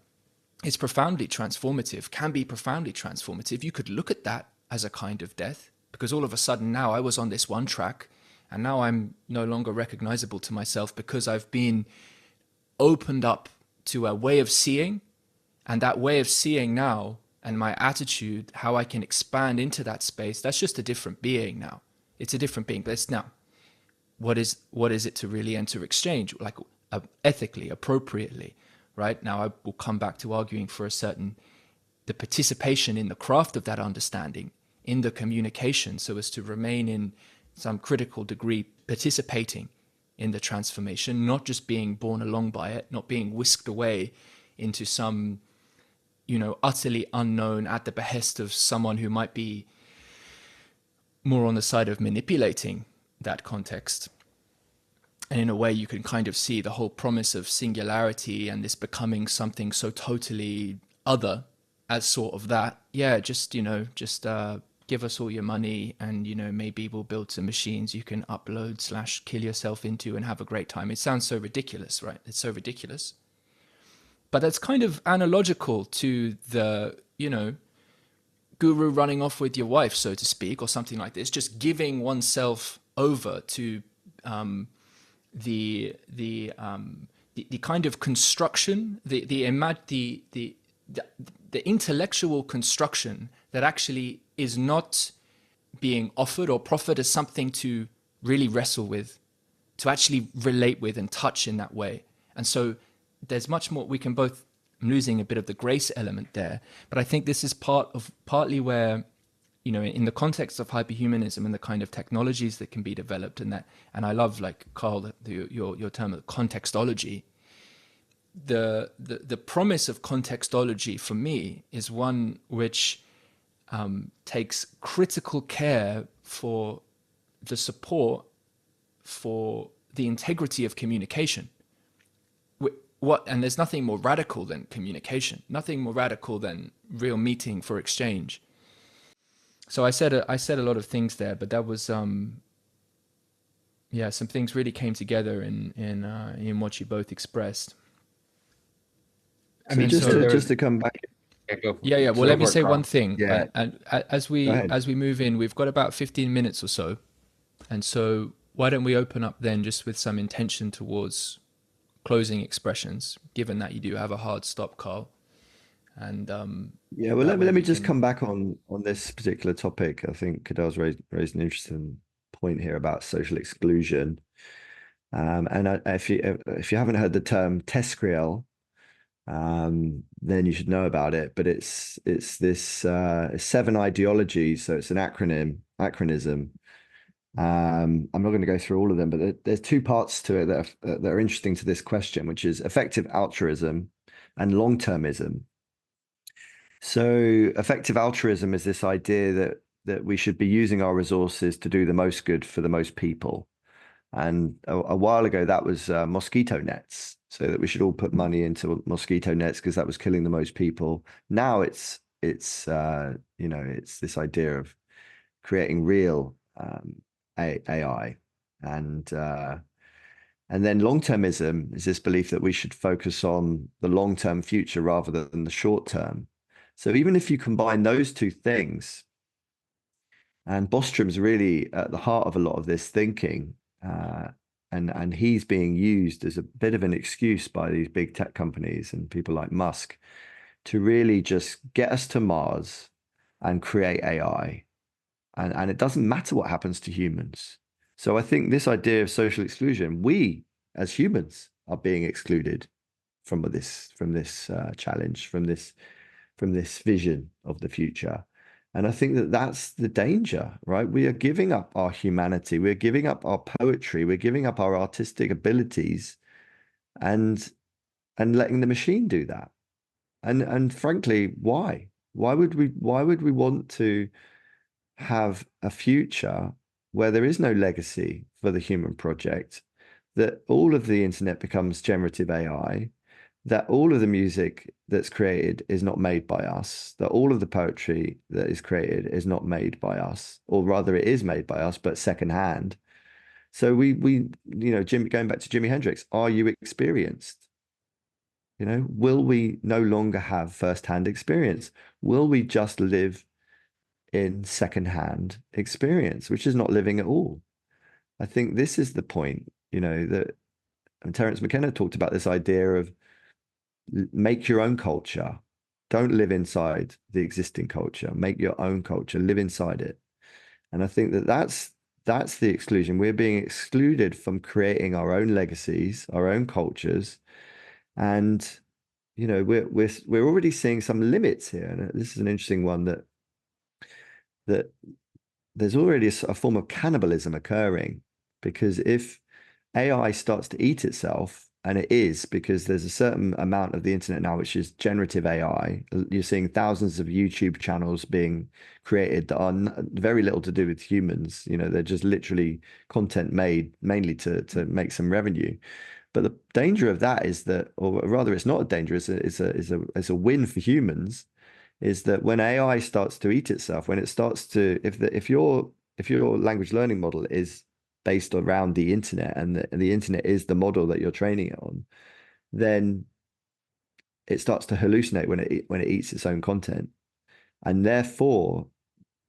is profoundly transformative, can be profoundly transformative. You could look at that as a kind of death, because all of a sudden now I was on this one track and now I'm no longer recognizable to myself because I've been opened up to a way of seeing, and that way of seeing now and my attitude, how I can expand into that space, that's just a different being now. It's a different being, but it's now, what is it to really enter exchange, like ethically, appropriately, right? Now I will come back to arguing for the participation in the craft of that understanding, in the communication, so as to remain in some critical degree participating in the transformation, not just being borne along by it, not being whisked away into some, utterly unknown at the behest of someone who might be more on the side of manipulating that context. And in a way, you can kind of see the whole promise of singularity and this becoming something so totally other as sort of that. Yeah, just give us all your money and, maybe we'll build some machines you can upload / kill yourself into and have a great time. It sounds so ridiculous, right? It's so ridiculous. But that's kind of analogical to the, guru running off with your wife, so to speak, or something like this, just giving oneself over to the kind of construction, the intellectual construction that actually is not being offered or proffered as something to really wrestle with, to actually relate with and touch in that way. And so there's much more we can both, I'm losing a bit of the grace element there, but I think this is partly where you know, in the context of hyperhumanism and the kind of technologies that can be developed, and I love, like, Carl, your term of contextology. The promise of contextology for me is one which takes critical care for the support for the integrity of communication. And there's nothing more radical than communication, nothing more radical than real meeting for exchange. So I said a lot of things there, but that was some things really came together in what you both expressed. I mean, just to come back. Yeah. Well, let me say one thing. Yeah. And as we move in, we've got about 15 minutes or so, and so why don't we open up then just with some intention towards closing expressions, given that you do have a hard stop, Carl. And well, let me just come back on this particular topic. I think Cadell's raised an interesting point here about social exclusion. And if you haven't heard the term TESCREAL, then you should know about it. But it's this 7 ideologies, so it's an acronym. I'm not going to go through all of them, but there's 2 parts to it that are interesting to this question, which is effective altruism and long-termism. So effective altruism is this idea that we should be using our resources to do the most good for the most people. And a while ago, that was mosquito nets, so that we should all put money into mosquito nets because that was killing the most people. Now it's this idea of creating real AI, and then long-termism is this belief that we should focus on the long-term future rather than the short term. So even if you combine those 2 things, and Bostrom's really at the heart of a lot of this thinking, and he's being used as a bit of an excuse by these big tech companies and people like Musk to really just get us to Mars and create AI. And it doesn't matter what happens to humans. So I think this idea of social exclusion, we as humans are being excluded from this challenge, from this vision of the future. And I think that's the danger, right? We are giving up our humanity, we're giving up our poetry, we're giving up our artistic abilities, and letting the machine do that. And frankly, why? Why would we want to have a future where there is no legacy for the human project, that all of the internet becomes generative AI, that all of the music that's created is not made by us, that all of the poetry that is created is not made by us, or rather it is made by us, but secondhand. So we going back to Jimi Hendrix, are you experienced? Will we no longer have firsthand experience? Will we just live in secondhand experience, which is not living at all? I think this is the point, that Terence McKenna talked about, this idea of make your own culture. Don't live inside the existing culture. Make your own culture, live inside it. And I think that's the exclusion. We're being excluded from creating our own legacies, our own cultures. And, we're already seeing some limits here. And this is an interesting one, that there's already a form of cannibalism occurring, because if AI starts to eat itself, and it is, because there's a certain amount of the internet now which is generative AI. You're seeing thousands of YouTube channels being created that are very little to do with humans. They're just literally content made mainly to make some revenue. But the danger of that is that, or rather, it's not a danger. It's a win for humans. Is that when AI starts to eat itself, when it starts to, if your language learning model is based around the internet, and the internet is the model that you're training it on, then it starts to hallucinate when it eats its own content. And therefore,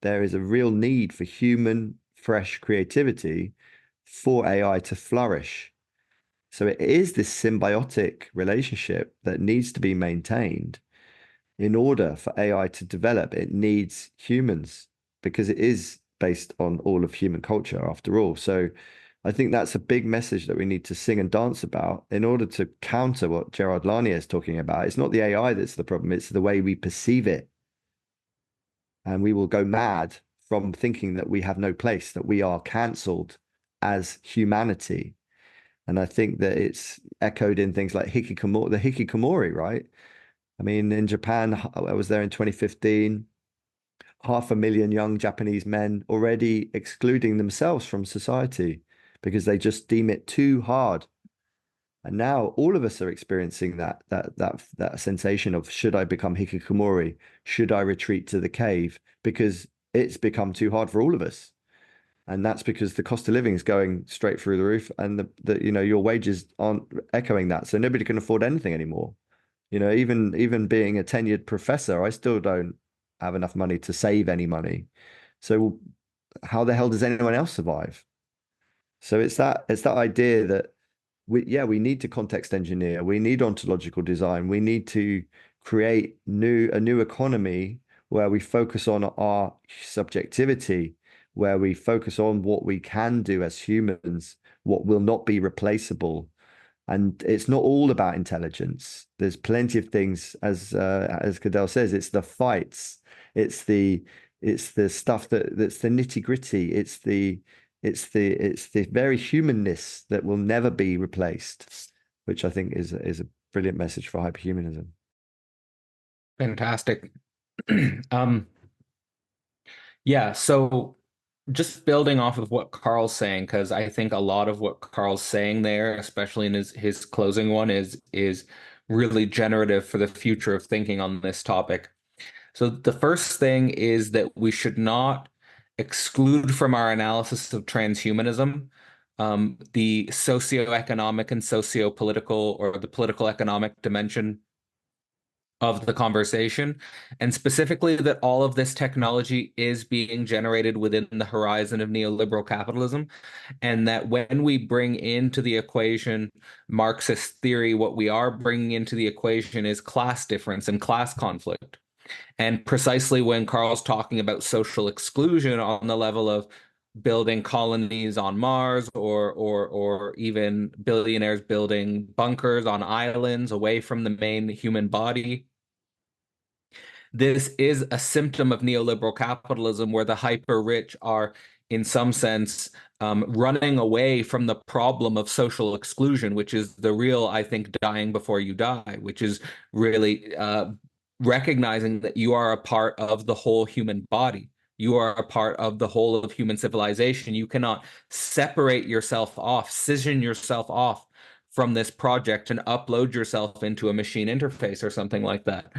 there is a real need for human, fresh creativity for AI to flourish. So it is this symbiotic relationship that needs to be maintained. In order for AI to develop, it needs humans, because it is based on all of human culture after all. So I think that's a big message that we need to sing and dance about in order to counter what Gerard Lanier is talking about. It's not the AI that's the problem, it's the way we perceive it. and we will go mad from thinking that we have no place, that we are cancelled as humanity. And I think that it's echoed in things like hikikomori, the hikikomori, right? I mean, in Japan, I was there in 2015, 500,000 young Japanese men already excluding themselves from society because they just deem it too hard. And now all of us are experiencing that sensation of, should I become hikikomori? Should I retreat to the cave? Because it's become too hard for all of us. And that's because the cost of living is going straight through the roof, and your wages aren't echoing that. So nobody can afford anything anymore. Even being a tenured professor, I still don't have enough money to save any money. So how the hell does anyone else survive? So it's that idea that we need to context engineer, we need ontological design, we need to create a new economy where we focus on our subjectivity, where we focus on what we can do as humans, what will not be replaceable. And it's not all about intelligence. There's plenty of things, as Cadell says, it's the fights, it's the stuff that's the nitty gritty, it's the very humanness that will never be replaced, which I think is a brilliant message for hyperhumanism. Fantastic. Yeah, so just building off of what Carl's saying, because I think a lot of what Carl's saying there, especially in his closing one, is really generative for the future of thinking on this topic. So the first thing is that we should not exclude from our analysis of transhumanism the socioeconomic and socio-political, or the political economic dimension of the conversation, and specifically that all of this technology is being generated within the horizon of neoliberal capitalism, and that when we bring into the equation Marxist theory, what we are bringing into the equation is class difference and class conflict. And precisely when Carl's talking about social exclusion on the level of building colonies on Mars, or even billionaires building bunkers on islands away from the main human body, this is a symptom of neoliberal capitalism, where the hyper rich are, in some sense, running away from the problem of social exclusion, which is the real, I think, dying before you die, which is really recognizing that you are a part of the whole human body. You are a part of the whole of human civilization. You cannot separate yourself off, scission yourself off from this project and upload yourself into a machine interface or something like that.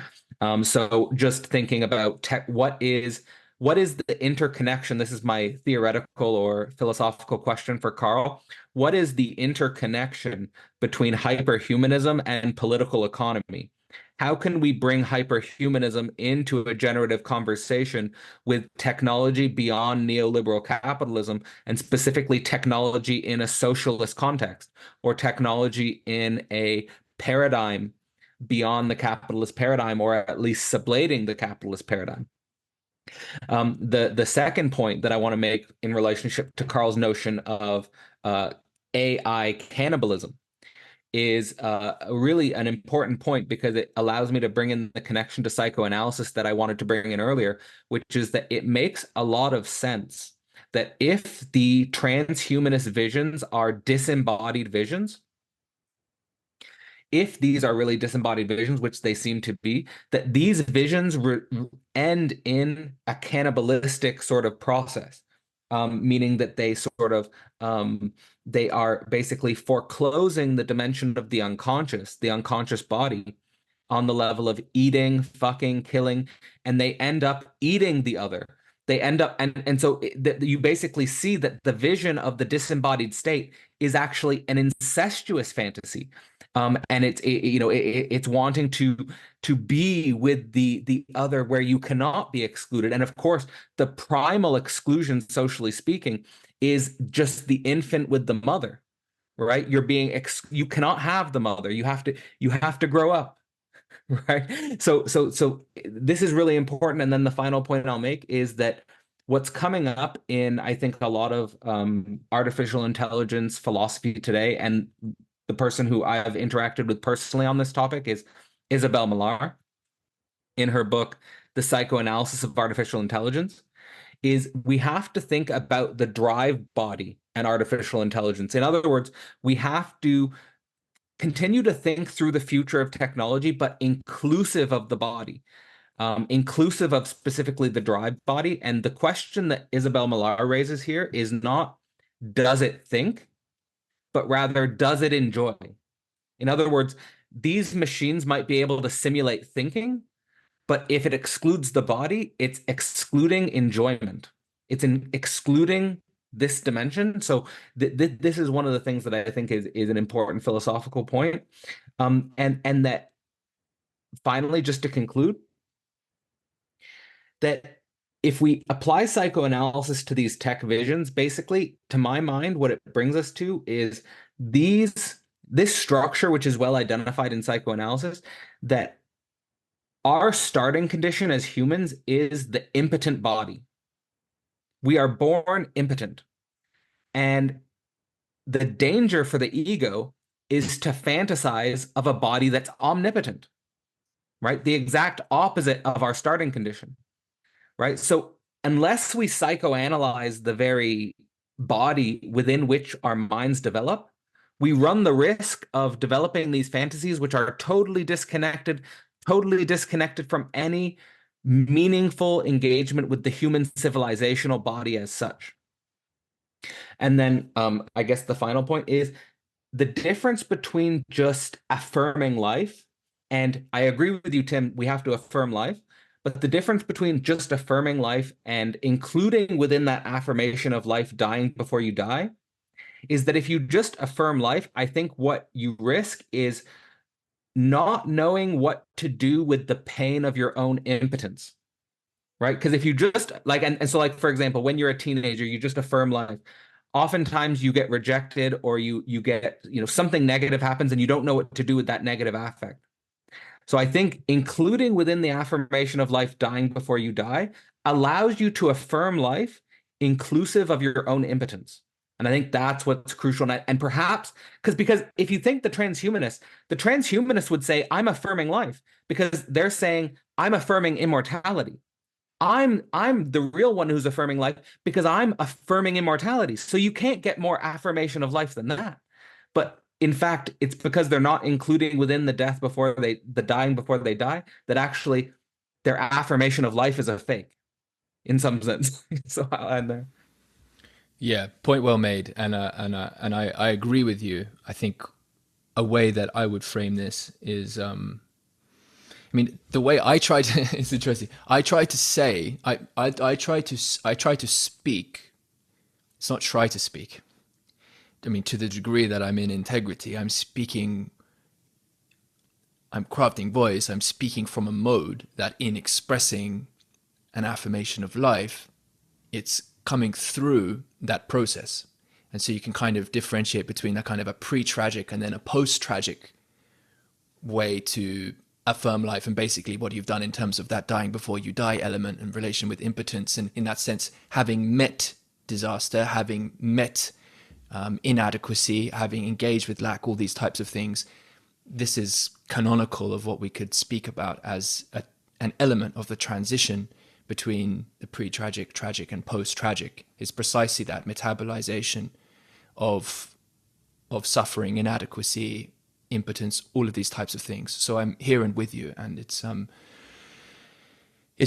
So just thinking about what is the interconnection? This is my theoretical or philosophical question for Carl. What is the interconnection between hyperhumanism and political economy? How can we bring hyperhumanism into a generative conversation with technology beyond neoliberal capitalism, and specifically technology in a socialist context, or technology in a paradigm beyond the capitalist paradigm, or at least sublating the capitalist paradigm? The second point that I want to make in relationship to Carl's notion of AI cannibalism is really an important point, because it allows me to bring in the connection to psychoanalysis that I wanted to bring in earlier, which is that it makes a lot of sense that if the transhumanist visions are disembodied visions, if these are really disembodied visions, which they seem to be, that these visions end in a cannibalistic sort of process, meaning that they sort of they are basically foreclosing the dimension of the unconscious body, on the level of eating, fucking, killing, and they end up eating the other. They end up, and so you basically see that the vision of the disembodied state is actually an incestuous fantasy, and it's wanting to be with the other, where you cannot be excluded. And of course, the primal exclusion, socially speaking, is just the infant with the mother, right? You cannot have the mother. You have to grow up. Right. So this is really important. And then the final point I'll make is that what's coming up in, I think, a lot of artificial intelligence philosophy today, and the person who I have interacted with personally on this topic is Isabel Millar, in her book, the psychoanalysis of artificial intelligence, is we have to think about the drive body and artificial intelligence. In other words, we have to continue to think through the future of technology, but inclusive of the body, inclusive of specifically the drive body. And the question that Isabel Millar raises here is not, does it think, but rather, does it enjoy? In other words, these machines might be able to simulate thinking, but if it excludes the body, it's excluding enjoyment. It's excluding this dimension. So this is one of the things that I think is an important philosophical point. And that finally, just to conclude, that if we apply psychoanalysis to these tech visions, basically, to my mind, what it brings us to is this structure, which is well identified in psychoanalysis, that our starting condition as humans is the impotent body. We are born impotent. And the danger for the ego is to fantasize of a body that's omnipotent, right? The exact opposite of our starting condition, right? So unless we psychoanalyze the very body within which our minds develop, we run the risk of developing these fantasies which are totally disconnected from any meaningful engagement with the human civilizational body as such. And then I guess the final point is the difference between just affirming life, and I agree with you, Tim, we have to affirm life, but the difference between just affirming life and including within that affirmation of life dying before you die is that if you just affirm life, I think what you risk is not knowing what to do with the pain of your own impotence, right? Because if you just like, and so like, for example, when you're a teenager, you just affirm life. Oftentimes you get rejected or you get, something negative happens and you don't know what to do with that negative affect. So I think including within the affirmation of life dying before you die allows you to affirm life inclusive of your own impotence. And I think that's what's crucial. And perhaps because if you think the transhumanists would say, I'm affirming life because they're saying I'm affirming immortality. I'm the real one who's affirming life because I'm affirming immortality. So you can't get more affirmation of life than that. But in fact, it's because they're not including within the dying before they die, that actually their affirmation of life is a fake in some sense. So I'll end there. Yeah, point well made, and I agree with you. I think a way that I would frame this is, the way I try to it's interesting. I try to say, I try to speak. It's not try to speak. To the degree that I'm in integrity, I'm crafting voice. I'm speaking from a mode that, in expressing an affirmation of life, it's coming through that process. And so you can kind of differentiate between a kind of a pre-tragic and then a post-tragic way to affirm life, and basically what you've done in terms of that dying before you die element in relation with impotence, and in that sense, having met disaster, having met inadequacy, having engaged with lack, all these types of things. This is canonical of what we could speak about as an element of the transition between the pre-tragic, tragic, and post-tragic, is precisely that metabolization of suffering, inadequacy, impotence, all of these types of things. So I'm here and with you, and it's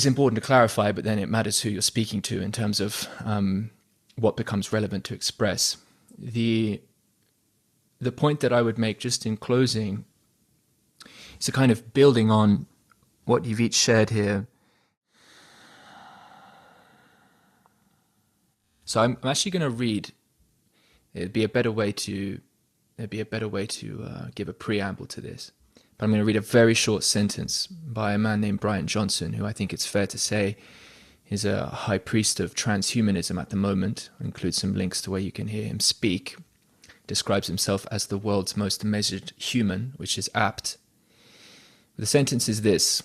important to clarify, but then it matters who you're speaking to in terms of what becomes relevant to express. The point that I would make just in closing is a kind of building on what you've each shared here. So I'm actually going to read. It'd be a better way to give a preamble to this. But I'm going to read a very short sentence by a man named Brian Johnson, who I think it's fair to say is a high priest of transhumanism at the moment. I'll include some links to where you can hear him speak. Describes himself as the world's most measured human, which is apt. The sentence is this: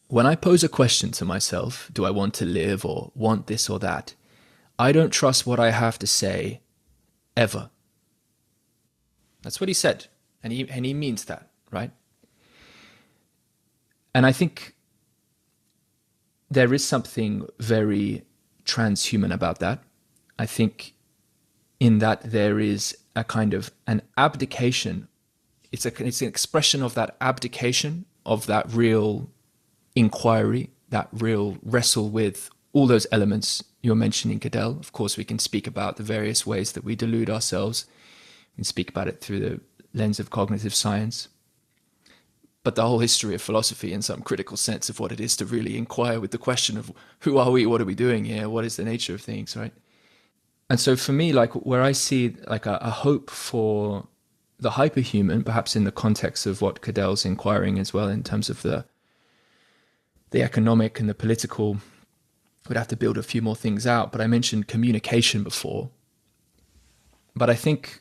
when I pose a question to myself, do I want to live or want this or that, I don't trust what I have to say, ever. That's what he said, and he means that, right? And I think there is something very transhuman about that. I think in that there is a kind of an abdication. It's an expression of that abdication of that real inquiry, that real wrestle with all those elements you're mentioning, Cadell. Of course, we can speak about the various ways that we delude ourselves. We can speak about it through the lens of cognitive science. But the whole history of philosophy, in some critical sense of what it is to really inquire with the question of who are we, what are we doing here, what is the nature of things, right? And so for me, like where I see like a hope for the hyperhuman, perhaps in the context of what Cadell's inquiring as well, in terms of the economic and the political, we'd have to build a few more things out. But I mentioned communication before. But I think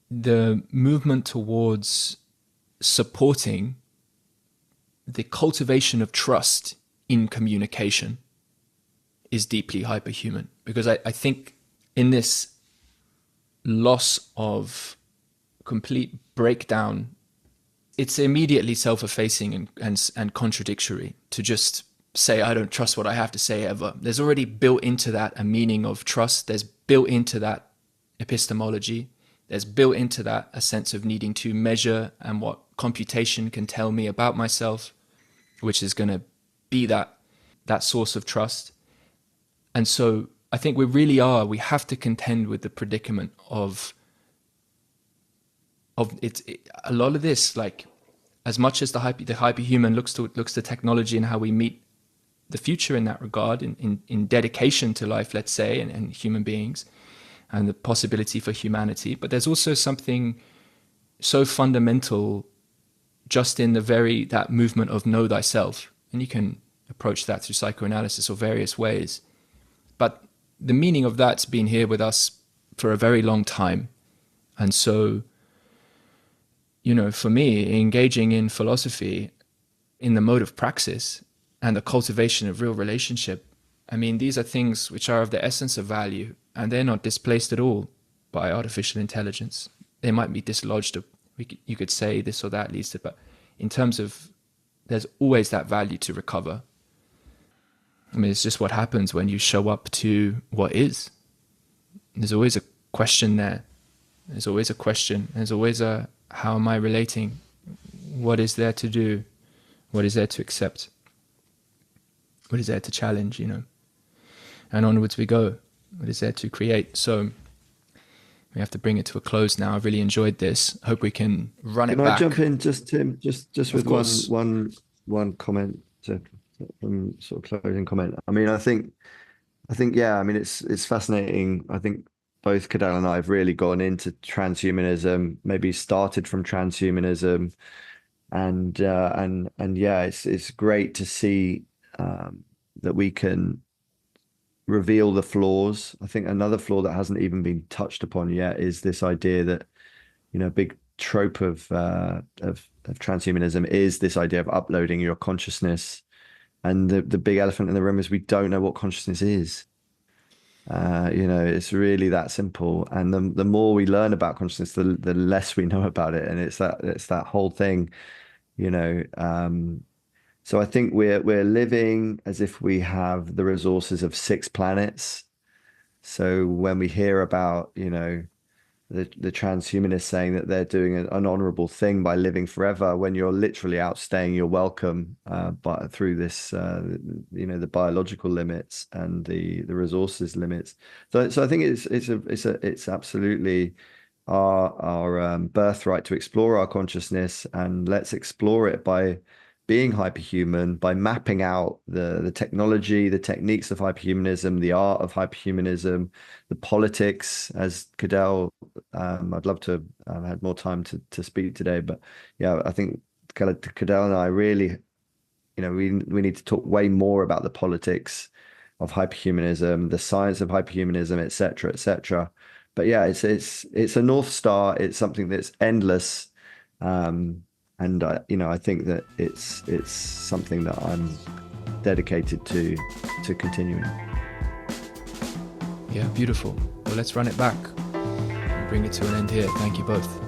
the movement towards supporting the cultivation of trust in communication is deeply hyperhuman, because I think in this loss of complete breakdown, it's immediately self-effacing and contradictory to just say, I don't trust what I have to say ever. There's already built into that a meaning of trust. There's built into that epistemology. There's built into that a sense of needing to measure and what computation can tell me about myself, which is going to be that source of trust. And so I think we have to contend with the predicament of it. A lot of this, like as much as the hyperhuman looks to technology and how we meet the future in that regard, in dedication to life, let's say, and human beings, and the possibility for humanity. But there's also something so fundamental just in that movement of know thyself. And you can approach that through psychoanalysis or various ways. But the meaning of that's been here with us for a very long time. And so, for me, engaging in philosophy in the mode of praxis and the cultivation of real relationship, I mean, these are things which are of the essence of value, and they're not displaced at all by artificial intelligence. They might be dislodged. You could say this or that leads to, but in terms of, there's always that value to recover. I mean, it's just what happens when you show up to what is. There's always a question there. There's always a question. There's always a, how am I relating? What is there to do? What is there to accept? What is there to challenge, And onwards we go. What is there to create? So we have to bring it to a close now. I've really enjoyed this. I hope we can run it back. Can I jump in, Tim, just with one comment from sort of closing comment? I mean, I think, yeah, I mean, it's fascinating. I think both Cadell and I have really gone into transhumanism, maybe started from transhumanism, and yeah, it's great to see that we can reveal the flaws. I think another flaw that hasn't even been touched upon yet is this idea that, a big trope of transhumanism is this idea of uploading your consciousness. And the big elephant in the room is we don't know what consciousness is. It's really that simple. And the more we learn about consciousness, the less we know about it. And it's that whole thing, So I think we're living as if we have the resources of 6 planets. So when we hear about, the transhumanists saying that they're doing an honorable thing by living forever, when you're literally outstaying your welcome, but through this, the biological limits and the resources limits. So I think it's absolutely our birthright to explore our consciousness, and let's explore it by being hyperhuman, by mapping out the technology, the techniques of hyperhumanism, the art of hyperhumanism, the politics, as Cadell, I'd love to have had more time to speak today, but yeah, I think Cadell and I really, we need to talk way more about the politics of hyperhumanism, the science of hyperhumanism, etc., etc. But yeah, it's a North Star. It's something that's endless. And I think that it's something that I'm dedicated to continuing. Yeah, beautiful. Well, let's run it back and bring it to an end here. Thank you both.